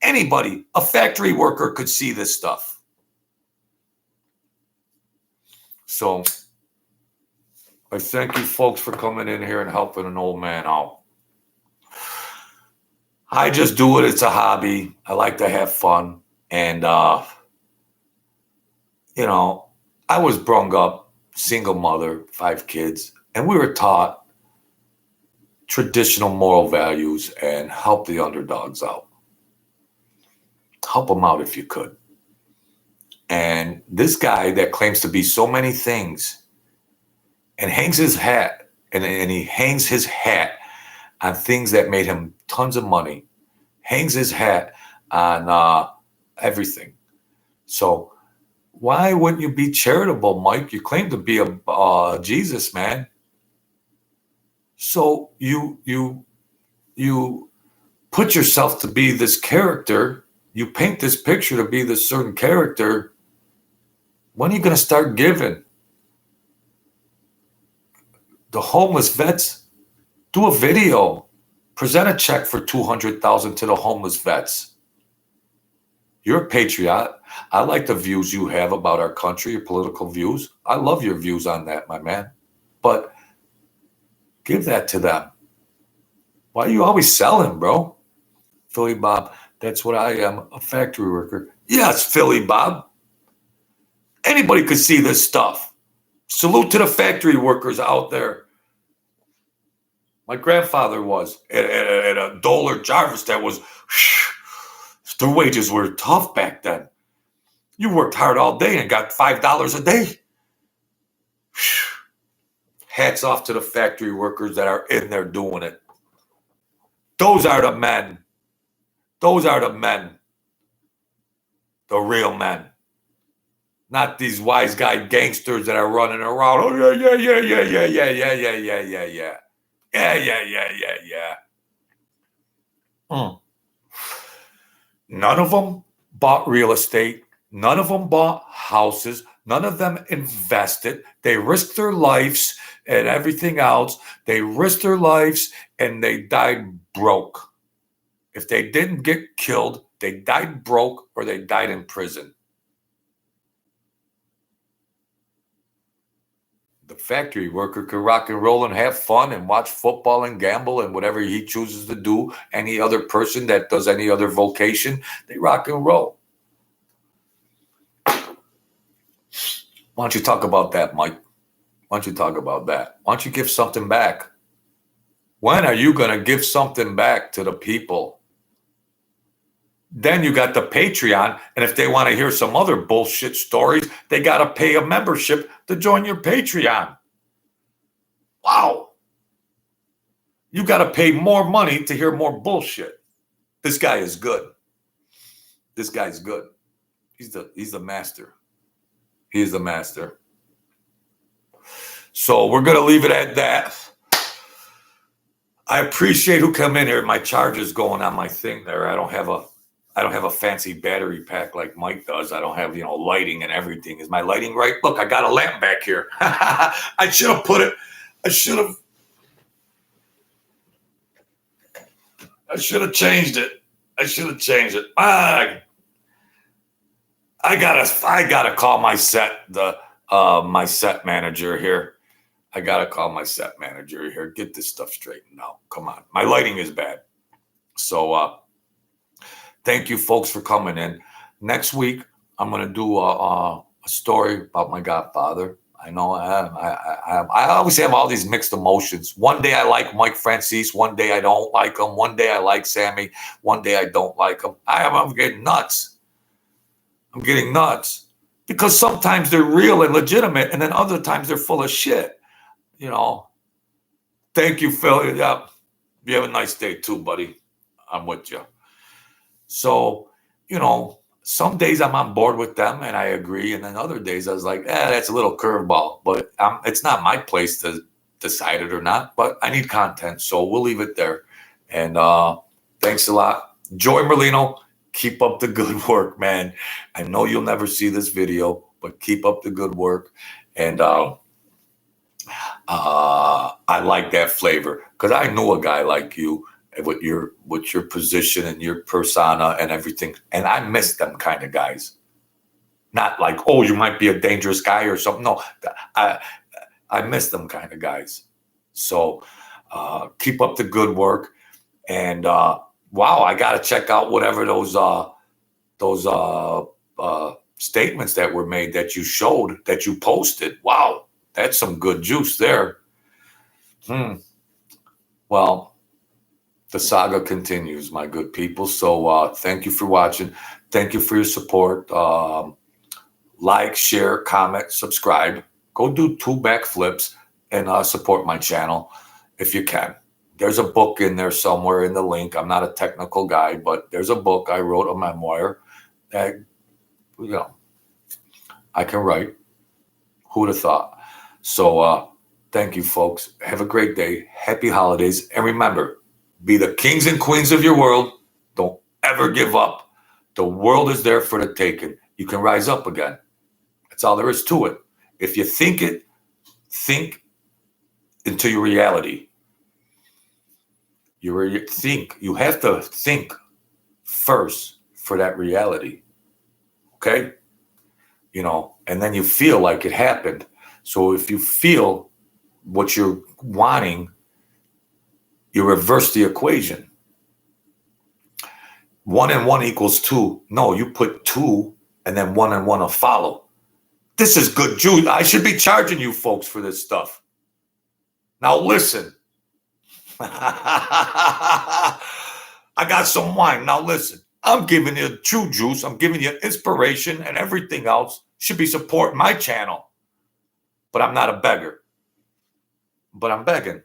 A: Anybody, a factory worker could see this stuff. So I thank you folks for coming in here and helping an old man out. I just do it. It's a hobby. I like to have fun. And, I was brung up, single mother, 5 kids, and we were taught traditional moral values and help the underdogs out. Help them out if you could. And this guy that claims to be so many things and hangs his hat, and he hangs his hat on things that made him tons of money, hangs his hat on everything. So why wouldn't you be charitable, Mike? You claim to be a Jesus man. So you put yourself to be this character. You paint this picture to be this certain character. When are you going to start giving? The homeless vets, do a video. Present a check for $200,000 to the homeless vets. You're a patriot. I like the views you have about our country, your political views. I love your views on that, my man. But give that to them. Why are you always selling, bro? Philly Bob, that's what I am, a factory worker. Yes, Philly Bob. Anybody could see this stuff. Salute to the factory workers out there. My grandfather was at a Dole Jarvis that was, their wages were tough back then. You worked hard all day and got $5 a day. Hats off to the factory workers that are in there doing it. Those are the men. Those are the men. The real men. Not these wise guy gangsters that are running around. Oh, yeah. None of them bought real estate. None of them bought houses. None of them invested. They risked their lives and everything else. They risked their lives and they died broke. If they didn't get killed, they died broke or they died in prison. The factory worker could rock and roll and have fun and watch football and gamble and whatever he chooses to do. Any other person that does any other vocation, they rock and roll. Why don't you talk about that, Mike? Why don't you talk about that? Why don't you give something back? When are you going to give something back to the people? Then you got the Patreon, and if they want to hear some other bullshit stories, they got to pay a membership to join your Patreon. Wow. You got to pay more money to hear more bullshit. This guy is good. This guy's good. He's the master. He is the master. So we're going to leave it at that. I appreciate who come in here. My charger's going on my thing there. I don't have a fancy battery pack like Mike does. I don't have, lighting and everything. Is my lighting right? Look, I got a lamp back here. I should have put it. I should have changed it. I gotta call my set manager here. Get this stuff straightened out. Come on. My lighting is bad. So thank you folks for coming in. Next week, I'm going to do a story about my godfather. I know I always have all these mixed emotions. One day I like Mike Franzese. One day I don't like him. One day I like Sammy. One day I don't like him. I'm getting nuts. Because sometimes they're real and legitimate, and then other times they're full of shit. Thank you, Phil. Yeah. You have a nice day too, buddy. I'm with you. So, some days I'm on board with them and I agree. And then other days I was like, that's a little curveball. But it's not my place to decide it or not. But I need content. So we'll leave it there. And thanks a lot. Joy Merlino, keep up the good work, man. I know you'll never see this video, but keep up the good work. And I like that flavor because I know a guy like you with your position and your persona and everything, and I miss them kind of guys. Not like, oh, you might be a dangerous guy or something. No, I miss them kind of guys. So keep up the good work, and wow, I got to check out whatever those statements that were made that you showed, that you posted. Wow. That's some good juice there. Well, the saga continues, my good people. So thank you for watching. Thank you for your support. Like, share, comment, subscribe. Go do 2 backflips and support my channel if you can. There's a book in there somewhere in the link. I'm not a technical guy, but there's a book. I wrote a memoir that, I can write. Who'd have thought? So thank you, folks. Have a great day. Happy holidays. And remember, be the kings and queens of your world. Don't ever give up. The world is there for the taking. You can rise up again. That's all there is to it. If you think into your reality. You have to think first for that reality. Okay? And then you feel like it happened. So if you feel what you're wanting, you reverse the equation. 1 and 1 equals 2. No, you put 2 and then 1 and 1 will follow. This is good juice. I should be charging you folks for this stuff. Now listen. I got some wine. Now listen. I'm giving you true juice. I'm giving you inspiration, and everything else should be supporting my channel. But I'm not a beggar. But I'm begging.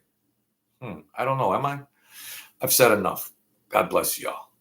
A: I don't know, am I? I've said enough. God bless y'all.